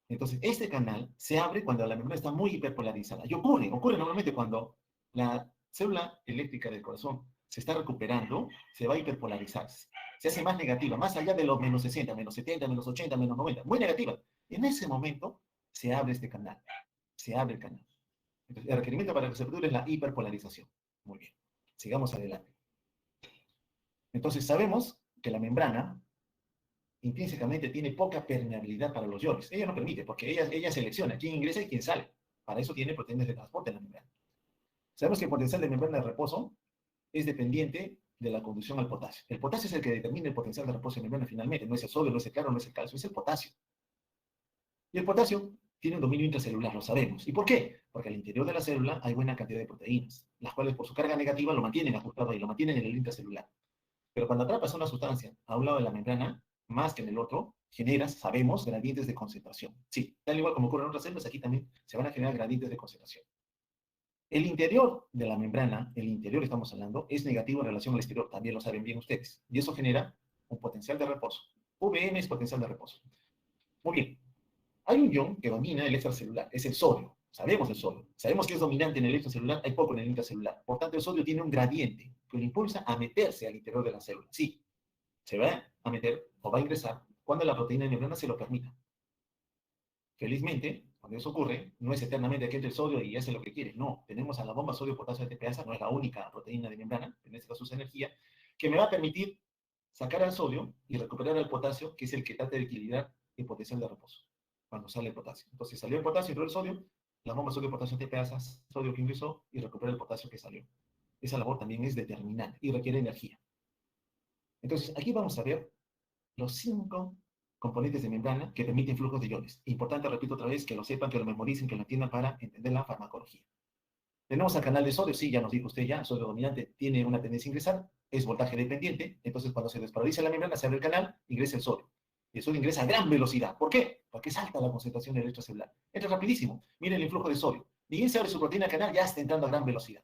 Entonces, este canal se abre cuando la membrana está muy hiperpolarizada. Y ocurre normalmente cuando la célula eléctrica del corazón se está recuperando, se va a hiperpolarizar. Se hace más negativa, más allá de los menos 60, menos 70, menos 80, menos 90, muy negativa. En ese momento se abre este canal, se abre el canal. Entonces, el requerimiento para que se produzca es la hiperpolarización. Muy bien, sigamos adelante. Entonces, sabemos que la membrana intrínsecamente tiene poca permeabilidad para los iones. Ella no permite, porque ella selecciona quién ingresa y quién sale. Para eso tiene proteínas de transporte en la membrana. Sabemos que el potencial de membrana de reposo es dependiente de la conducción al potasio. El potasio es el que determina el potencial de reposo de membrana finalmente. No es el sodio, no es el claro, no es el calcio, es el potasio. Y el potasio tiene un dominio intracelular, lo sabemos. ¿Y por qué? Porque al interior de la célula hay buena cantidad de proteínas, las cuales por su carga negativa lo mantienen ajustado ahí, lo mantienen en el intracelular. Pero cuando atrapas una sustancia a un lado de la membrana, más que en el otro, generas, sabemos, gradientes de concentración. Sí, tal igual como ocurre en otras células, aquí también se van a generar gradientes de concentración. El interior de la membrana, el interior estamos hablando, es negativo en relación al exterior, también lo saben bien ustedes. Y eso genera un potencial de reposo. VM es potencial de reposo. Muy bien. Hay un ion que domina el extracelular, es el sodio. Sabemos el sodio. Sabemos que es dominante en el extracelular, hay poco en el intracelular. Por tanto, el sodio tiene un gradiente que lo impulsa a meterse al interior de la célula. Sí, se va a meter o va a ingresar cuando la proteína de membrana se lo permita. Felizmente, cuando eso ocurre, no es eternamente que entre el sodio y hace lo que quiere. No, tenemos a la bomba sodio-potasio ATPasa, no es la única proteína de membrana, en este caso usa energía, que me va a permitir sacar al sodio y recuperar al potasio, que es el que trata de equilibrar el potencial de reposo, cuando sale el potasio. Entonces salió el potasio, entró el sodio, la bomba sodio-potasio ATPasa, sodio que ingresó y recupera el potasio que salió. Esa labor también es determinante y requiere energía. Entonces, aquí vamos a ver los 5 componentes de membrana que permiten flujos de iones. Importante, repito otra vez, que lo sepan, que lo memoricen, que lo entiendan para entender la farmacología. Tenemos al canal de sodio, sí, ya nos dijo usted ya, sodio dominante tiene una tendencia a ingresar, es voltaje dependiente, entonces cuando se despolariza la membrana, se abre el canal, ingresa el sodio. Y el sodio ingresa a gran velocidad. ¿Por qué? Porque es alta la concentración del extracelular. Entra rapidísimo. Miren el influjo de sodio. Ni bien se abre su proteína canal, ya está entrando a gran velocidad.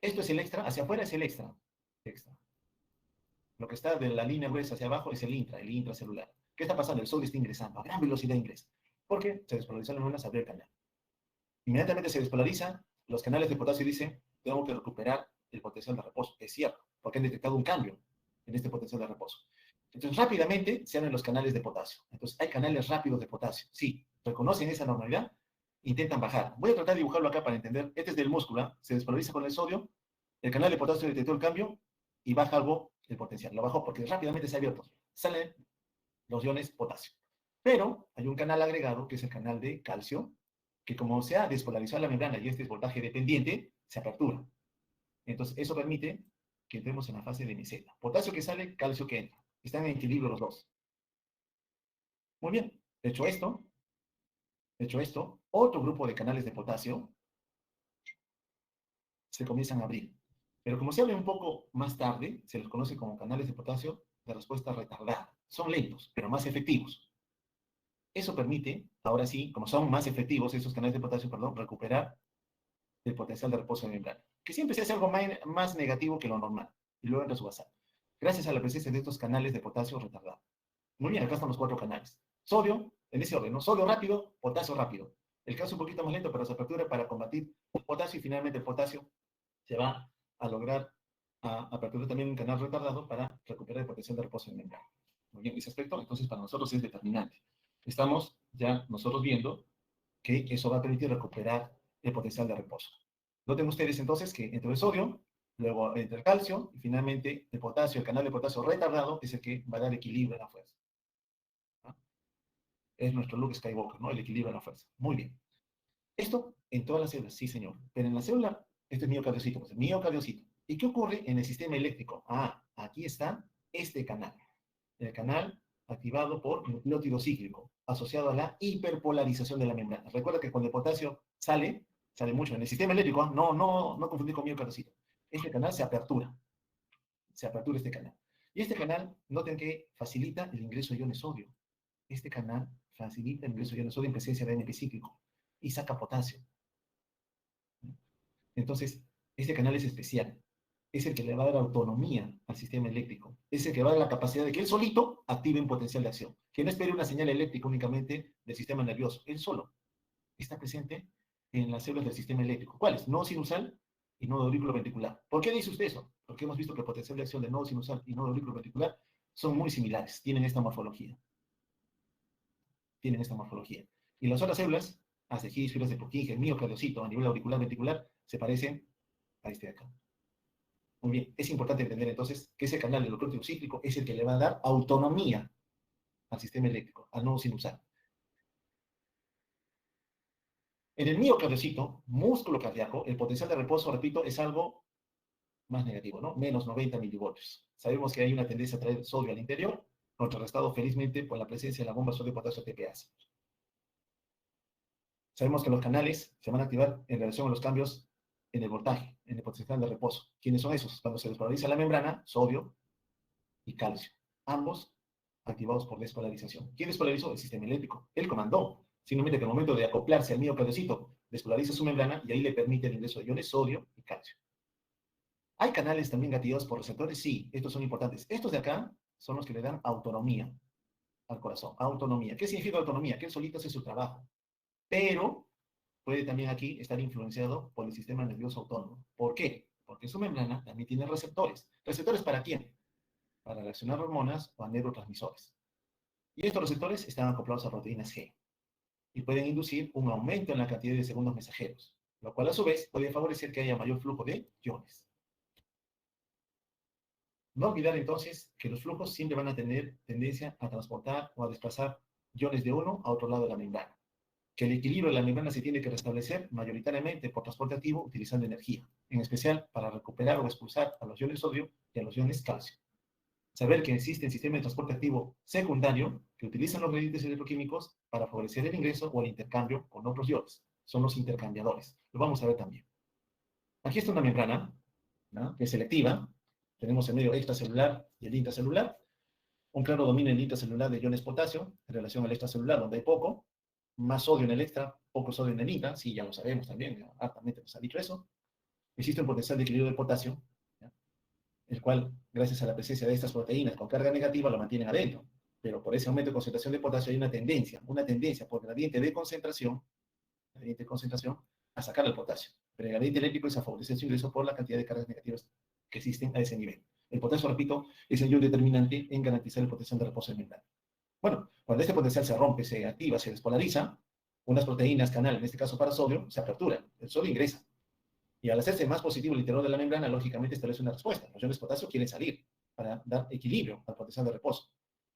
Esto es el extra, hacia afuera es el extra. Extra. Lo que está de la línea gruesa hacia abajo es el intracelular. ¿Qué está pasando? El sodio está ingresando a gran velocidad ingresa. ¿Por qué? Se despolarizó la membrana, se abrió el canal. Inmediatamente se despolariza, los canales de potasio dicen, tengo que recuperar el potencial de reposo. Es cierto, porque han detectado un cambio en este potencial de reposo. Entonces, rápidamente se abren los canales de potasio. Entonces, hay canales rápidos de potasio. Sí, reconocen esa normalidad, intentan bajar. Voy a tratar de dibujarlo acá para entender. Este es del músculo, ¿eh? Se despolariza con el sodio, el canal de potasio detectó el cambio y baja algo el potencial. Lo bajó porque rápidamente se ha abierto. Salen los iones potasio. Pero hay un canal agregado, que es el canal de calcio, que como se ha despolarizado la membrana y este es voltaje dependiente, se apertura. Entonces, eso permite que entremos en la fase de meseta. Potasio que sale, calcio que entra. Están en equilibrio los dos. Muy bien. Hecho esto, otro grupo de canales de potasio se comienzan a abrir. Pero como se abre un poco más tarde, se los conoce como canales de potasio de respuesta retardada. Son lentos, pero más efectivos. Eso permite, ahora sí, como son más efectivos esos canales de potasio, perdón, recuperar el potencial de reposo de membrana, que siempre se hace algo más negativo que lo normal, y luego entra su basal, gracias a la presencia de estos canales de potasio retardado. Muy bien, acá están los 4 canales. Sodio, en ese orden, ¿no? Sodio rápido, potasio rápido. El calcio un poquito más lento, pero se apertura para combatir el potasio y finalmente el potasio se va a lograr apertura también un canal retardado para recuperar el potencial de reposo de membrana. Muy bien, ese aspecto entonces para nosotros es determinante. Estamos ya nosotros viendo que eso va a permitir recuperar el potencial de reposo. Noten ustedes entonces que entre el sodio, luego entre el calcio y finalmente el potasio, el canal de potasio retardado es el que va a dar equilibrio a la fuerza. ¿No? Es nuestro Luke Skywalker, ¿no? El equilibrio a la fuerza. Muy bien. Esto en todas las células, sí señor. Pero en la célula, esto es miocardiocito, pues, miocardiocito. ¿Y qué ocurre en el sistema eléctrico? Ah, aquí está este canal. El canal activado por nucleótido cíclico, asociado a la hiperpolarización de la membrana. Recuerda que cuando el potasio sale, sale mucho en el sistema eléctrico, ¿ah? No confundir con miocardiocito. Este canal se apertura este canal. Y este canal, noten que facilita el ingreso de iones sodio. Este canal facilita el ingreso de iones sodio en presencia de ANP cíclico y saca potasio. Entonces, este canal es especial. Es el que le va a dar autonomía al sistema eléctrico. Es el que va a dar la capacidad de que él solito active un potencial de acción. Que no espere una señal eléctrica únicamente del sistema nervioso. Él solo está presente en las células del sistema eléctrico. ¿Cuáles? Nodo sinusal y nodo aurículo ventricular. ¿Por qué dice usted eso? Porque hemos visto que el potencial de acción de nodo sinusal y nodo aurículo ventricular son muy similares. Tienen esta morfología. Y las otras células, ACG, filas de Purkinje, miocardiocito, a nivel auricular ventricular, se parecen a este de acá. Muy bien, es importante entender entonces que ese canal del nucleótido cíclico es el que le va a dar autonomía al sistema eléctrico, al nodo sinusal. En el miocardiocito, músculo cardíaco, el potencial de reposo, repito, es algo más negativo, ¿no? Menos 90 milivoltios. Sabemos que hay una tendencia a traer sodio al interior, contrarrestado felizmente por la presencia de la bomba sodio-potasio TPase. Sabemos que los canales se van a activar en relación a los cambios en el voltaje, en el potencial de reposo. ¿Quiénes son esos? Cuando se despolariza la membrana, sodio y calcio. Ambos activados por despolarización. ¿Quién despolarizó? El sistema eléctrico. Él comandó. Simplemente que al momento de acoplarse al miocardiocito, despolariza su membrana y ahí le permite el ingreso de iones sodio y calcio. ¿Hay canales también activados por receptores? Sí, estos son importantes. Estos de acá son los que le dan autonomía al corazón. Autonomía. ¿Qué significa autonomía? Que él solito hace su trabajo. Pero puede también aquí estar influenciado por el sistema nervioso autónomo. ¿Por qué? Porque su membrana también tiene receptores. ¿Receptores para quién? Para reaccionar a hormonas o a neurotransmisores. Y estos receptores están acoplados a proteínas G y pueden inducir un aumento en la cantidad de segundos mensajeros, lo cual a su vez puede favorecer que haya mayor flujo de iones. No olvidar entonces que los flujos siempre van a tener tendencia a transportar o a desplazar iones de uno a otro lado de la membrana. Que el equilibrio de la membrana se tiene que restablecer mayoritariamente por transporte activo utilizando energía, en especial para recuperar o expulsar a los iones sodio y a los iones calcio. Saber que existe el sistema de transporte activo secundario que utilizan los gradientes electroquímicos para favorecer el ingreso o el intercambio con otros iones. Son los intercambiadores. Lo vamos a ver también. Aquí está una membrana, ¿no?, que es selectiva. Tenemos el medio extracelular y el intracelular. Un claro dominio en el intracelular de iones potasio en relación al extracelular, donde hay poco. Más sodio en el extra, poco sodio en el intra. Sí, ya lo sabemos también, hartamente nos ha dicho eso. Existe un potencial de equilibrio de potasio, ¿ya?, el cual, gracias a la presencia de estas proteínas con carga negativa, lo mantienen adentro. Pero por ese aumento de concentración de potasio hay una tendencia por gradiente de concentración, a sacar el potasio. Pero el gradiente eléctrico es a favorecer su ingreso por la cantidad de cargas negativas que existen a ese nivel. El potasio, repito, es el ion determinante en garantizar el potencial de reposo mental. Bueno, cuando este potencial se rompe, se activa, se despolariza, unas proteínas canal, en este caso para sodio, se aperturan, el sodio ingresa. Y al hacerse más positivo el interior de la membrana, lógicamente establece una respuesta. Los iones potasio quieren salir para dar equilibrio al potencial de reposo.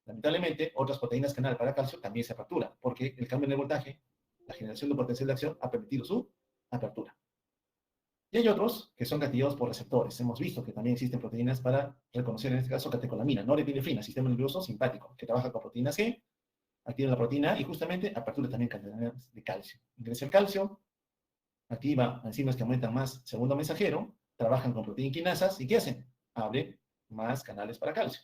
Lamentablemente, otras proteínas canal para calcio también se aperturan, porque el cambio en el voltaje, la generación de potencial de acción, ha permitido su apertura. Y hay otros que son activados por receptores. Hemos visto que también existen proteínas para reconocer, en este caso, catecolamina, norepinefrina, sistema nervioso simpático, que trabaja con proteínas G, activa la proteína A y justamente apertura también cadenas de calcio. Ingresa el calcio, activa enzimas que aumentan más segundo mensajero, trabajan con proteínas quinasas y ¿qué hacen? Abre más canales para calcio.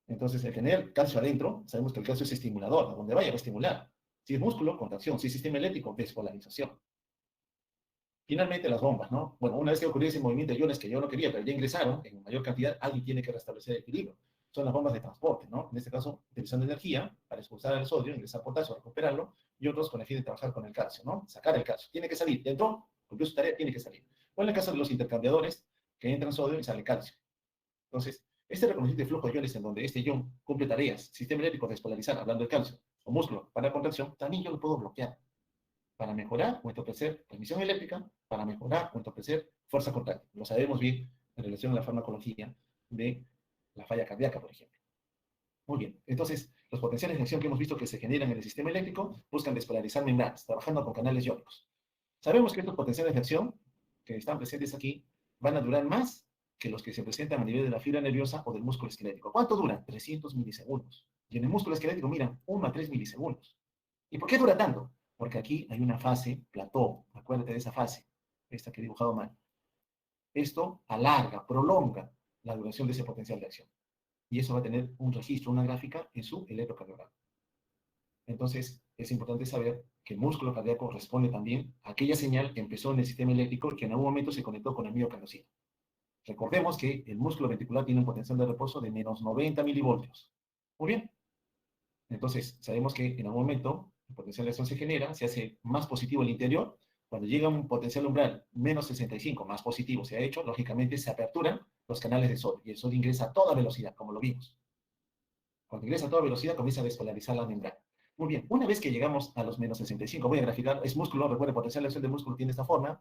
Entonces, el tener calcio adentro, sabemos que el calcio es estimulador, a donde vaya va a estimular. Si es músculo, contracción. Si es sistema eléctrico, despolarización. Finalmente, las bombas, ¿no? Bueno, una vez que ocurrió ese movimiento de iones que yo no quería, pero ya ingresaron en mayor cantidad, alguien tiene que restablecer el equilibrio. Son las bombas de transporte, ¿no? En este caso, utilizando energía para expulsar el sodio, ingresar potasio, recuperarlo, y otros con el fin de trabajar con el calcio, ¿no? Sacar el calcio. Tiene que salir. Entró, cumplió su tarea, tiene que salir. O en el caso de los intercambiadores, que entran sodio y sale calcio. Entonces, este reconocimiento de flujo de iones en donde este ion cumple tareas, sistema eléctrico despolarizar, hablando del calcio, o músculo para contracción, también yo lo puedo bloquear para mejorar o entorpecer transmisión eléctrica, para mejorar o entorpecer fuerza contráctil. Lo sabemos bien en relación a la farmacología de la falla cardíaca, por ejemplo. Muy bien, entonces, los potenciales de acción que hemos visto que se generan en el sistema eléctrico buscan despolarizar membranas, trabajando con canales iónicos. Sabemos que estos potenciales de acción que están presentes aquí van a durar más que los que se presentan a nivel de la fibra nerviosa o del músculo esquelético. ¿Cuánto duran? 300 milisegundos. Y en el músculo esquelético, miran, 1 a 3 milisegundos. ¿Y por qué dura tanto? Porque aquí hay una fase, plató, acuérdate de esa fase, esta que he dibujado mal. Esto alarga, prolonga la duración de ese potencial de acción. Y eso va a tener un registro, una gráfica en su electrocardiograma. Entonces, es importante saber que el músculo cardíaco responde también a aquella señal que empezó en el sistema eléctrico y que en algún momento se conectó con el miocardiocito. Recordemos que el músculo ventricular tiene un potencial de reposo de menos 90 milivoltios. Muy bien. Entonces, sabemos que en algún momento el potencial de acción se genera, se hace más positivo el interior. Cuando llega a un potencial umbral menos 65, más positivo se ha hecho, lógicamente se aperturan los canales de sodio y el sodio ingresa a toda velocidad, como lo vimos. Cuando ingresa a toda velocidad, comienza a despolarizar la membrana. Muy bien, una vez que llegamos a los menos 65, voy a graficar, es músculo, recuerden, potencial de acción del músculo tiene esta forma.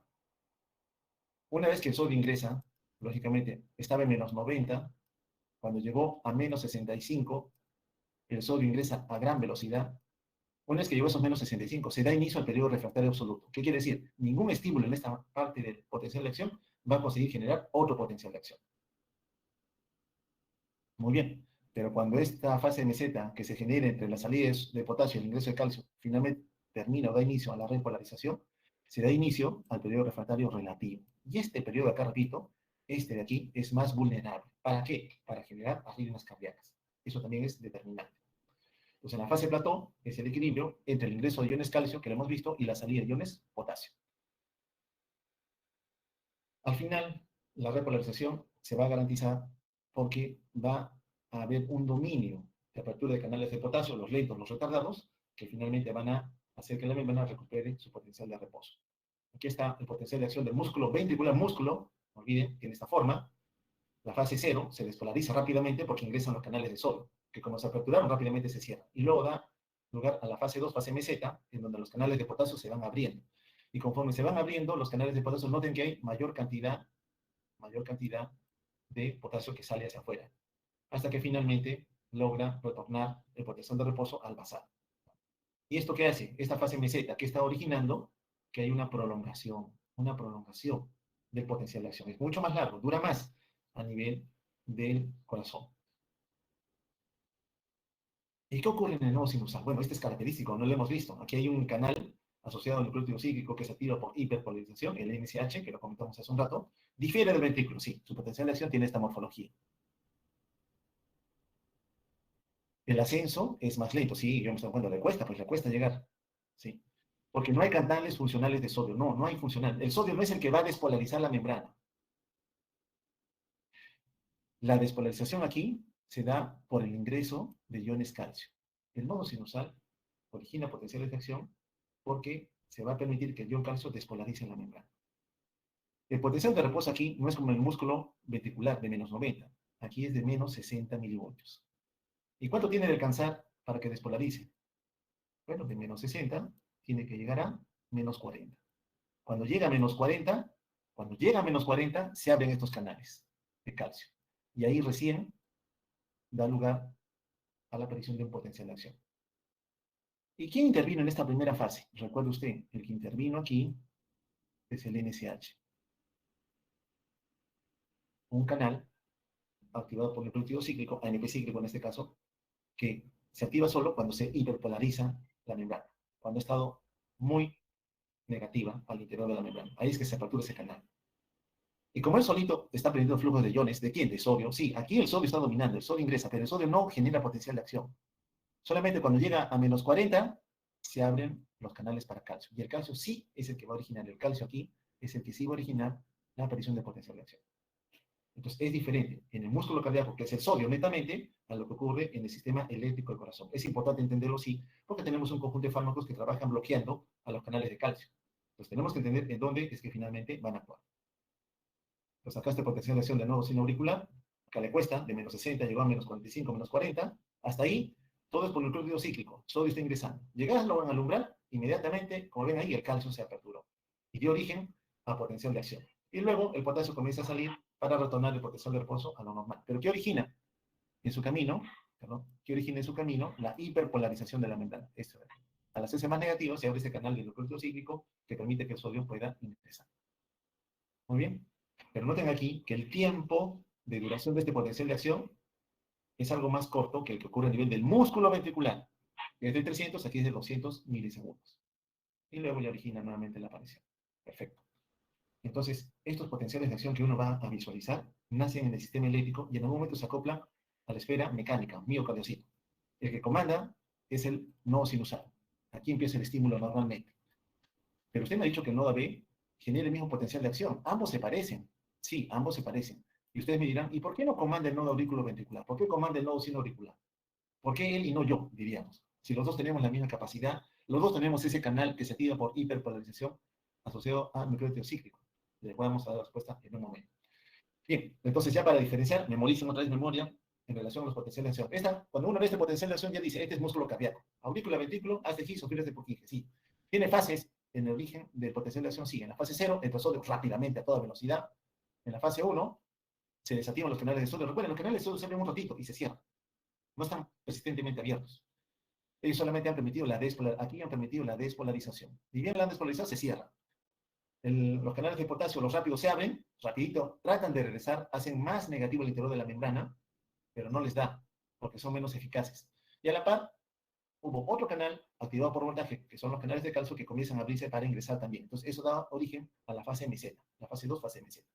Una vez que el sodio ingresa, lógicamente, estaba en menos 90, cuando llegó a menos 65, el sodio ingresa a gran velocidad. Una vez que llegó a esos menos 65, se da inicio al periodo refractario absoluto. ¿Qué quiere decir? Ningún estímulo en esta parte del potencial de acción va a conseguir generar otro potencial de acción. Muy bien, pero cuando esta fase de meseta que se genera entre las salidas de potasio y el ingreso de calcio finalmente termina o da inicio a la repolarización, se da inicio al periodo refractario relativo. Y este periodo acá, repito, este de aquí es más vulnerable. ¿Para qué? Para generar arritmias cardíacas. Eso también es determinante. Entonces, en la fase plató es el equilibrio entre el ingreso de iones calcio, que lo hemos visto, y la salida de iones potasio. Al final, la repolarización se va a garantizar porque va a haber un dominio de apertura de canales de potasio, los lentos, los retardados, que finalmente van a hacer que la membrana recupere su potencial de reposo. Aquí está el potencial de acción del músculo ventricular músculo, no olviden, tiene esta forma. La fase 0 se despolariza rápidamente porque ingresan los canales de sodio, que como se aperturaron rápidamente se cierran. Y luego da lugar a la fase 2, fase meseta, en donde los canales de potasio se van abriendo. Y conforme se van abriendo, los canales de potasio noten que hay mayor cantidad de potasio que sale hacia afuera, hasta que finalmente logra retornar el potencial de reposo al basal. ¿Y esto qué hace? Esta fase meseta, que está originando que hay una prolongación del potencial de acción. Es mucho más largo, dura más a nivel del corazón. ¿Y qué ocurre en el nodo sinusal? Bueno, este es característico, no lo hemos visto. Aquí hay un canal asociado al nucleótido cíclico que se activa por hiperpolarización, el NSH, que lo comentamos hace un rato. Difiere del ventrículo, sí, su potencial de acción tiene esta morfología. El ascenso es más lento, sí, yo me estoy dando cuenta, pues le cuesta llegar, sí. Porque no hay canales funcionales de sodio, no hay funcional. El sodio no es el que va a despolarizar la membrana. La despolarización aquí se da por el ingreso de iones calcio. El nodo sinusal origina potenciales de acción porque se va a permitir que el ion calcio despolarice la membrana. El potencial de reposo aquí no es como el músculo ventricular de menos 90, aquí es de menos 60 milivoltios. ¿Y cuánto tiene de alcanzar para que despolarice? Bueno, de menos 60 tiene que llegar a menos 40. Cuando llega a menos 40, se abren estos canales de calcio. Y ahí recién da lugar a la aparición de un potencial de acción. ¿Y quién intervino en esta primera fase? Recuerde usted, el que intervino aquí es el NSH. Un canal activado por el nucleótido cíclico, ANP cíclico en este caso, que se activa solo cuando se hiperpolariza la membrana, cuando ha estado muy negativa al interior de la membrana. Ahí es que se apertura ese canal. Y como él solito está perdiendo flujos de iones, ¿de quién? De sodio. Sí, aquí el sodio está dominando, el sodio ingresa, pero el sodio no genera potencial de acción. Solamente cuando llega a menos 40, se abren los canales para calcio. Y el calcio sí es el que va a originar, el calcio aquí es el que sí va a originar la aparición de potencial de acción. Entonces es diferente en el músculo cardíaco, que es el sodio netamente, a lo que ocurre en el sistema eléctrico del corazón. Es importante entenderlo, sí, porque tenemos un conjunto de fármacos que trabajan bloqueando a los canales de calcio. Entonces tenemos que entender en dónde es que finalmente van a actuar. Entonces acá este potencial de acción del nodo sinoauricular, acá le cuesta, de menos 60 llegó a menos 45, menos 40, hasta ahí todo es por el nucleótido cíclico, sodio está ingresando. Llegadas lo van a alumbrar, inmediatamente, como ven ahí, el calcio se aperturó y dio origen a potencial de acción. Y luego el potasio comienza a salir para retornar el potencial de reposo a lo normal. ¿Pero qué origina en su camino? ¿Qué origina en su camino? La hiperpolarización de la membrana. Esto es. Al hacerse más negativo, se abre ese canal del nucleótido cíclico que permite que el sodio pueda ingresar. Muy bien. Pero noten aquí que el tiempo de duración de este potencial de acción es algo más corto que el que ocurre a nivel del músculo ventricular. Es de 300, aquí es de 200 milisegundos. y luego ya origina nuevamente la aparición. Perfecto. Entonces, estos potenciales de acción que uno va a visualizar nacen en el sistema eléctrico y en algún momento se acoplan a la esfera mecánica, miocardiocito. El que comanda es el nodo sinusal. Aquí empieza el estímulo normalmente. Pero usted me ha dicho que el nodo B genera el mismo potencial de acción. Ambos se parecen. Sí, ambos se parecen. Y ustedes me dirán, ¿y por qué no comanda el nodo aurículo-ventricular? ¿Por qué comanda el nodo sino-auricular? ¿Por qué él y no yo, diríamos? Si los dos tenemos la misma capacidad, los dos tenemos ese canal que se activa por hiperpolarización asociado a microetio cíclico. Le vamos a dar la respuesta en un momento. Bien, entonces ya para diferenciar, memoricen otra vez memoria en relación a los potenciales de acción. Cuando uno ve este potencial de acción ya dice, este es músculo cardíaco. Aurícula, ventrículo, haz de His o fibras de Purkinje, sí. Tiene fases en el origen del potencial de acción, sí. En la fase 0, el sodio rápidamente, a toda velocidad. En la fase 1, se desactivan los canales de sodio. Recuerden, los canales de sodio se abren un ratito y se cierran. No están persistentemente abiertos. Ellos solamente han permitido aquí han permitido la despolarización. Y bien la han despolarizado, se cierran. Los canales de potasio, los rápidos se abren, rapidito, tratan de regresar, hacen más negativo el interior de la membrana, pero no les da, porque son menos eficaces. Y a la par, hubo otro canal activado por voltaje, que son los canales de calcio, que comienzan a abrirse para ingresar también. Entonces, eso da origen a la fase meseta, la fase 2, fase meseta.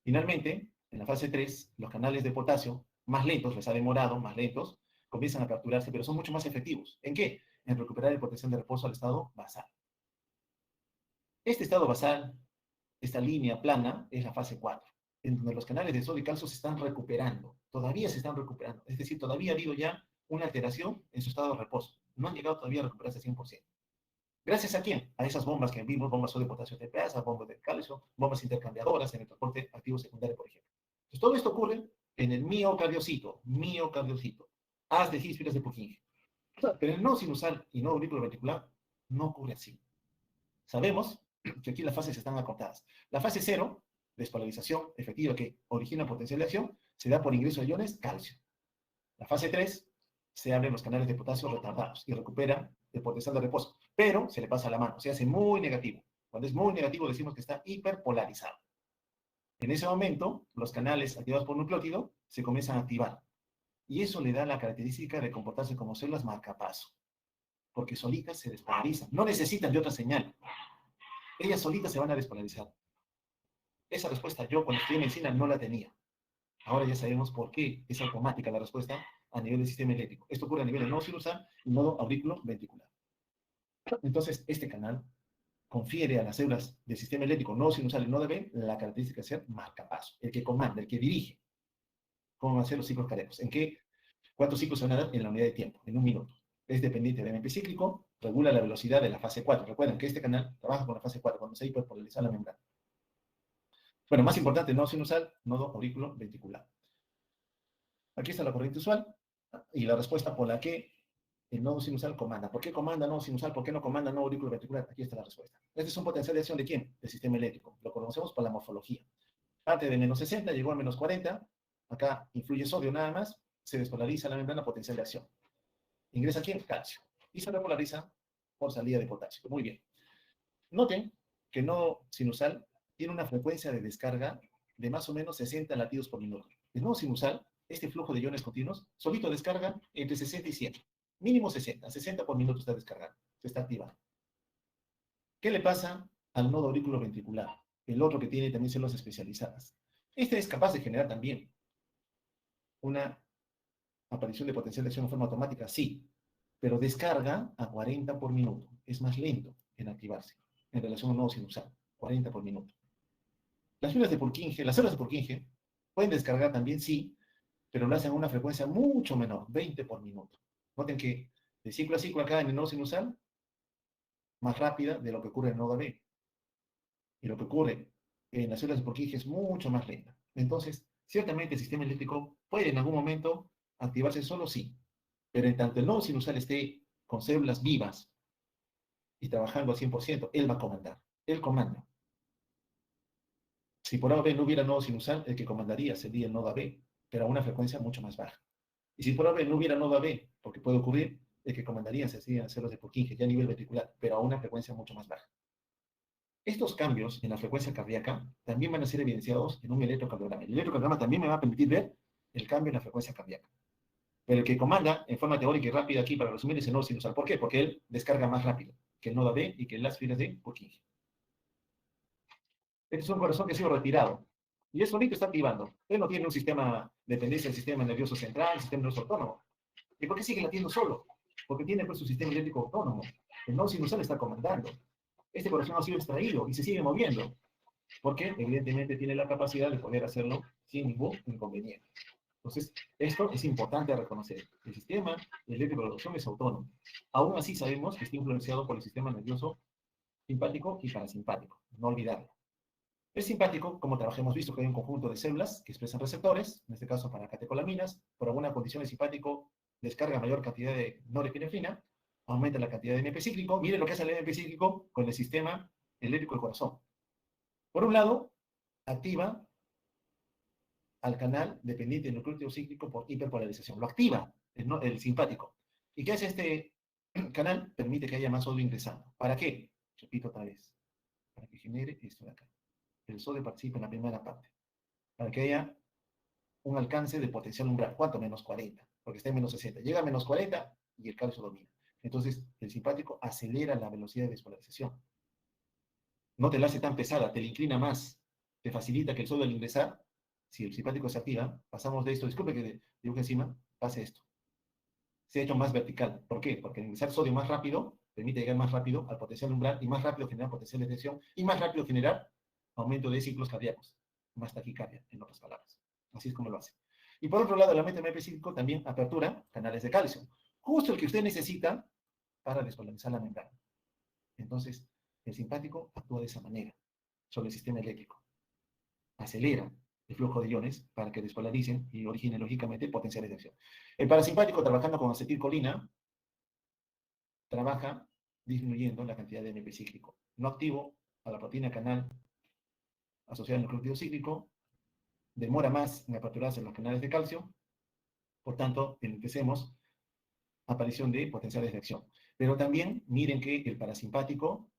Finalmente, en la fase 3, los canales de potasio, más lentos, les ha demorado, más lentos, comienzan a capturarse, pero son mucho más efectivos. ¿En qué? En recuperar el potencial de reposo al estado basal. Este estado basal, esta línea plana, es la fase 4, en donde los canales de sodio y calcio se están recuperando. Todavía se están recuperando. Es decir, todavía ha habido ya una alteración en su estado de reposo. No han llegado todavía a recuperarse 100%. ¿Gracias a quién? A esas bombas que vimos, bombas sodio, potasio, TPA, bombas de calcio, bombas intercambiadoras en el transporte activo secundario, por ejemplo. Entonces, todo esto ocurre en el miocardiocito. Haz de His, de Purkinje. Pero en el nodo sinusal y nodo auriculoventricular no ocurre así. Sabemos que aquí las fases están acortadas. La fase 0, despolarización efectiva que origina potencial de acción, se da por ingreso de iones calcio. La fase 3, se abren los canales de potasio retardados y recupera el potencial de reposo, pero se le pasa la mano, se hace muy negativo. Cuando es muy negativo decimos que está hiperpolarizado. En ese momento, los canales activados por nucleótido se comienzan a activar. Y eso le da la característica de comportarse como células marcapaso, porque solitas se despolarizan. No necesitan de otra señal. Ellas solitas se van a despolarizar. Esa respuesta yo cuando estudié medicina no la tenía. Ahora ya sabemos por qué es automática la respuesta a nivel del sistema eléctrico. Esto ocurre a nivel del nodo sinusal y nodo aurículo-ventricular. Entonces, este canal confiere a las células del sistema eléctrico nodo sinusal y nodo B la característica de ser marcapaso, el que comanda, el que dirige cómo van a ser los ciclos cardíacos. ¿Cuántos ciclos se van a dar? En la unidad de tiempo, en un minuto. Es dependiente del MP cíclico, regula la velocidad de la fase 4. Recuerden que este canal trabaja con la fase 4, cuando se hiperpolariza la membrana. Bueno, más importante, nodo sinusal, nodo auriculo-ventricular. Aquí está la corriente usual y la respuesta por la que el nodo sinusal comanda. ¿Por qué comanda nodo sinusal? ¿Por qué no comanda nodo auriculoventricular? Aquí está la respuesta. Este es un potencial de acción ¿de quién? Del sistema eléctrico. Lo conocemos por la morfología. Parte de menos 60, llegó a menos 40. Acá influye sodio nada más. Se despolariza la membrana, potencial de acción. ¿Ingresa quién? Calcio. Y se repolariza por salida de potasio. Muy bien. Noten que el nodo sinusal tiene una frecuencia de descarga de más o menos 60 latidos por minuto. El nodo sinusal, este flujo de iones continuos, solito descarga entre 60 y 100. Mínimo 60. 60 por minuto está descargando. Se está activando. ¿Qué le pasa al nodo auriculoventricular? El otro que tiene también células especializadas. Este es capaz de generar también una aparición de potencial de acción en forma automática, sí, pero descarga a 40 por minuto. Es más lento en activarse en relación al nodo sinusal. 40 por minuto. Las células de Purkinje pueden descargar también, sí, pero lo hacen a una frecuencia mucho menor, 20 por minuto. Noten que de ciclo a ciclo acá en el nodo sinusal, más rápida de lo que ocurre en el nodo B. Y lo que ocurre en las células de Purkinje es mucho más lenta. Entonces, ciertamente el sistema eléctrico puede en algún momento activarse solo, sí, pero en tanto el nodo sinusal esté con células vivas y trabajando al 100%, él va a comandar. Él comanda. Si por A o B no hubiera nodo sinusal, el que comandaría sería el nodo AB, pero a una frecuencia mucho más baja. Y si por A o B no hubiera nodo AB, porque puede ocurrir, el que comandaría serían células de Purkinje, ya a nivel ventricular, pero a una frecuencia mucho más baja. Estos cambios en la frecuencia cardíaca también van a ser evidenciados en un electrocardiograma. El electrocardiograma también me va a permitir ver el cambio en la frecuencia cardíaca. Pero el que comanda en forma teórica y rápida aquí, para resumir, es el nodo sinusal. ¿Por qué? Porque él descarga más rápido que el nodo B y que las fibras de Purkinje. Este es un corazón que ha sido retirado. Y es solito está activando. Él no tiene un sistema de dependencia del sistema nervioso central, sistema nervioso autónomo. ¿Y por qué sigue latiendo solo? Porque tiene pues su sistema eléctrico autónomo. El nodo sinusal está comandando. Este corazón ha sido extraído y se sigue moviendo. Porque evidentemente tiene la capacidad de poder hacerlo sin ningún inconveniente. Entonces, esto es importante reconocer. El sistema eléctrico de producción es autónomo. Aún así sabemos que está influenciado por el sistema nervioso simpático y parasimpático. No olvidarlo. El simpático, como hemos visto que hay un conjunto de células que expresan receptores, en este caso para catecolaminas, por alguna condición el simpático descarga mayor cantidad de norepinefrina, aumenta la cantidad de MP cíclico. Miren lo que hace el MP cíclico con el sistema eléctrico del corazón. Por un lado, activa al canal dependiente del nucleótido cíclico por hiperpolarización. Lo activa el simpático. ¿Y qué hace este canal? Permite que haya más sodio ingresando. ¿Para qué? Repito otra vez. Para que genere esto de acá. El sodio participa en la primera parte. Para que haya un alcance de potencial umbral. ¿Cuánto? Menos 40. Porque está en menos 60. Llega a menos 40 y el calcio domina. Entonces, el simpático acelera la velocidad de despolarización. No te la hace tan pesada, te la inclina más. Te facilita que el sodio al ingresar, si el simpático se activa, pasamos de esto, disculpe que dibuje encima, pase esto. Se ha hecho más vertical. ¿Por qué? Porque el ingresar sodio más rápido permite llegar más rápido al potencial umbral y más rápido generar potencial de tensión y más rápido generar aumento de ciclos cardíacos, más taquicardia, en otras palabras. Así es como lo hace. Y por otro lado, el aumento MP5 también apertura canales de calcio, justo el que usted necesita para despolarizar la membrana. Entonces, el simpático actúa de esa manera sobre el sistema eléctrico. Acelera el flujo de iones para que despolaricen y originen lógicamente potenciales de acción. El parasimpático, trabajando con acetilcolina, trabaja disminuyendo la cantidad de MP cíclico. No activo a la proteína canal asociada al nucleótido cíclico, demora más en aperturarse en los canales de calcio, por tanto, enlentecemos aparición de potenciales de acción. Pero también miren que el parasimpático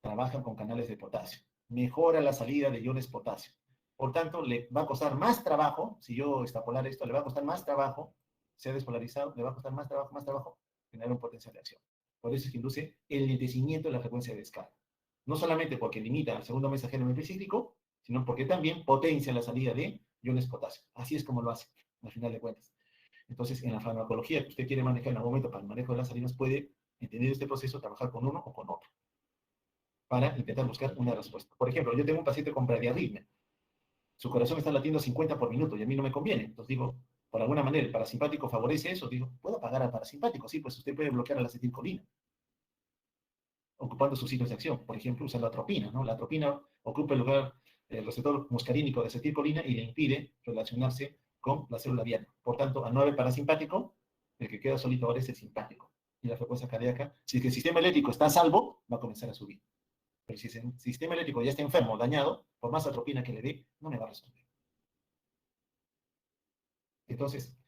trabaja con canales de potasio, mejora la salida de iones potasio. Por tanto, le va a costar más trabajo, si yo extrapolar esto, le va a costar más trabajo, se ha despolarizado, le va a costar más trabajo, generar un potencial de acción. Por eso es que induce el lentecimiento de la frecuencia de descarga. No solamente porque limita al segundo mensajero MP cíclico, sino porque también potencia la salida de iones potasio. Así es como lo hace, al final de cuentas. Entonces, en la farmacología que usted quiere manejar en algún momento para el manejo de las salinas, puede entender este proceso, trabajar con uno o con otro, para intentar buscar una respuesta. Por ejemplo, yo tengo un paciente con bradiarritmia. Su corazón está latiendo a 50 por minuto y a mí no me conviene. Entonces digo, por alguna manera, el parasimpático favorece eso. Digo, ¿puedo apagar al parasimpático? Sí, pues usted puede bloquear a la acetilcolina, ocupando sus sitios de acción. Por ejemplo, usar la atropina, ¿no? La atropina ocupa el lugar del receptor muscarínico de acetilcolina y le impide relacionarse con la célula diana. Por tanto, al no haber parasimpático, el que queda solito ahora es el simpático. Y la frecuencia cardíaca, si es que el sistema eléctrico está a salvo, va a comenzar a subir. Pero si el sistema eléctrico ya está enfermo, dañado, por más atropina que le dé, no me va a responder. Entonces,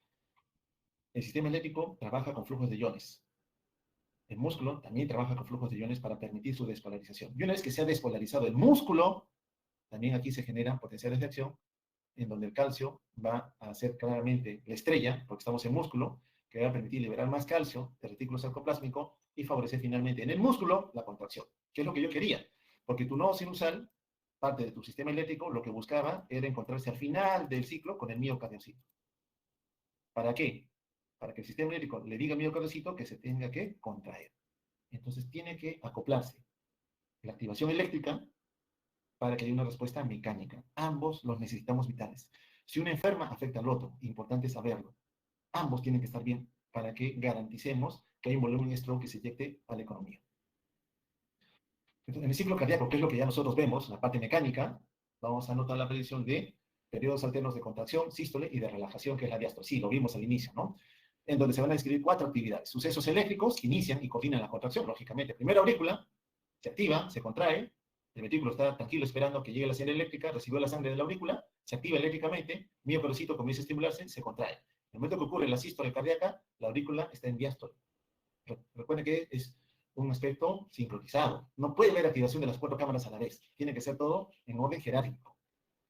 el sistema eléctrico trabaja con flujos de iones. El músculo también trabaja con flujos de iones para permitir su despolarización. Y una vez que se ha despolarizado el músculo, también aquí se generan potenciales de acción, en donde el calcio va a ser claramente la estrella, porque estamos en músculo, que va a permitir liberar más calcio del retículo sarcoplásmico y favorecer finalmente en el músculo la contracción, que es lo que yo quería. Porque tu nodo sinusal, parte de tu sistema eléctrico, lo que buscaba era encontrarse al final del ciclo con el miocardiocito. ¿Para qué? Para que el sistema eléctrico le diga al miocardiocito que se tenga que contraer. Entonces tiene que acoplarse la activación eléctrica para que haya una respuesta mecánica. Ambos los necesitamos vitales. Si uno enferma, afecta al otro. Importante saberlo. Ambos tienen que estar bien para que garanticemos que hay un volumen stroke que se inyecte a la economía. Entonces, en el ciclo cardíaco, que es lo que ya nosotros vemos, la parte mecánica, vamos a notar la predicción de periodos alternos de contracción, sístole y de relajación, que es la diástole. Sí, lo vimos al inicio, ¿no? En donde se van a describir 4 actividades. Sucesos eléctricos que inician y coordinan la contracción, lógicamente. Primera aurícula, se activa, se contrae, el ventrículo está tranquilo esperando que llegue la señal eléctrica, recibió la sangre de la aurícula, se activa eléctricamente, miocardiocito comienza a estimularse, se contrae. En el momento que ocurre la sístole cardíaca, la aurícula está en diástole. Recuerden que es un aspecto sincronizado. No puede haber activación de las 4 cámaras a la vez. Tiene que ser todo en orden jerárquico.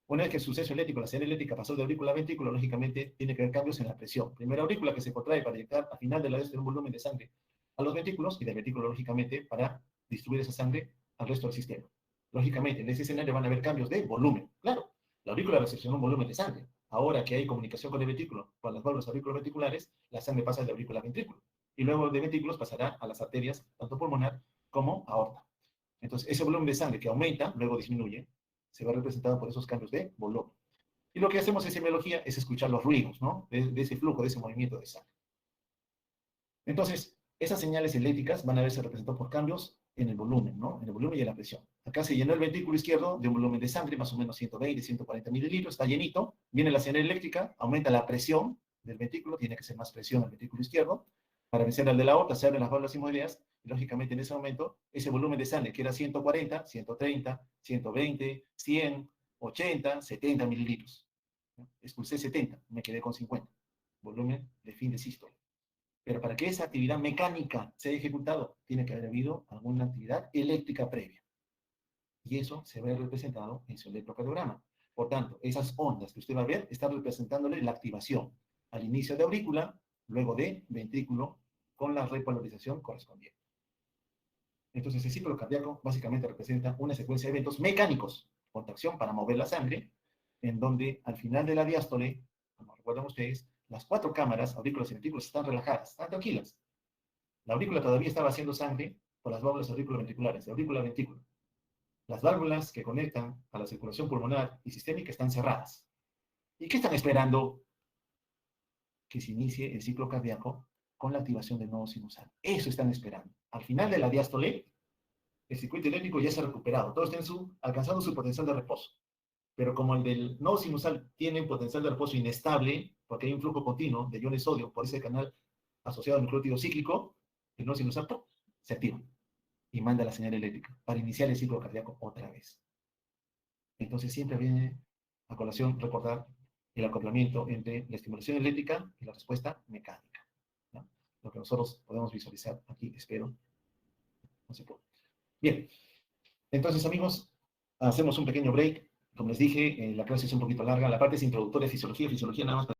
Una vez que el suceso eléctrico, la señal eléctrica pasó de aurícula a ventrículo, lógicamente tiene que haber cambios en la presión. Primera aurícula que se contrae para inyectar al final de la vez en un volumen de sangre a los ventrículos y del ventrículo, lógicamente, para distribuir esa sangre al resto del sistema. Lógicamente, en ese escenario van a haber cambios de volumen. Claro, la aurícula recepciona un volumen de sangre. Ahora que hay comunicación con el ventrículo, con las válvulas auriculoventriculares, la sangre pasa de aurícula a ventrículo. Y luego de ventrículos pasará a las arterias, tanto pulmonar como aorta. Entonces, ese volumen de sangre que aumenta, luego disminuye, se ve representado por esos cambios de volumen. Y lo que hacemos en semiología es escuchar los ruidos, ¿no? De ese flujo, de ese movimiento de sangre. Entonces, esas señales eléctricas van a verse representadas por cambios en el volumen, ¿no? En el volumen y en la presión. Acá se llenó el ventrículo izquierdo de un volumen de sangre, más o menos 120, 140 mililitros, está llenito, viene la señal eléctrica, aumenta la presión del ventrículo, tiene que ser más presión el ventrículo izquierdo, para vencer al de la aorta, se abren las válvulas hemodiálicas, y lógicamente en ese momento, ese volumen de sangre que era 140, 130, 120, 100, 80, 70 mililitros. Expulsé 70, me quedé con 50. Volumen de fin de sístole. Pero para que esa actividad mecánica se haya ejecutado, tiene que haber habido alguna actividad eléctrica previa. Y eso se ve representado en su electrocardiograma. Por tanto, esas ondas que usted va a ver están representándole la activación al inicio de aurícula, luego de ventrículo, con la repolarización correspondiente. Entonces, el ciclo cardíaco básicamente representa una secuencia de eventos mecánicos, contracción para mover la sangre, en donde al final de la diástole, como recuerdan ustedes, las 4 cámaras, aurículas y ventrículos, están relajadas, están tranquilas. La aurícula todavía estaba haciendo sangre por las válvulas auriculoventriculares, de aurícula a ventrículo. Las válvulas que conectan a la circulación pulmonar y sistémica están cerradas. ¿Y qué están esperando? Que se inicie el ciclo cardíaco con la activación del nodo sinusal. Eso están esperando. Al final de la diástole, el circuito eléctrico ya se ha recuperado. Todos están alcanzando su potencial de reposo. Pero como el del nodo sinusal tiene un potencial de reposo inestable, porque hay un flujo continuo de iones sodio por ese canal asociado al nucleótido cíclico, el nodo sinusal se activa y manda la señal eléctrica para iniciar el ciclo cardíaco otra vez. Entonces siempre viene a colación recordar el acoplamiento entre la estimulación eléctrica y la respuesta mecánica, ¿no? Lo que nosotros podemos visualizar aquí, espero. No se puede. Bien, entonces amigos, hacemos un pequeño break. Como les dije, la clase es un poquito larga. La parte es introductoria de fisiología nada más.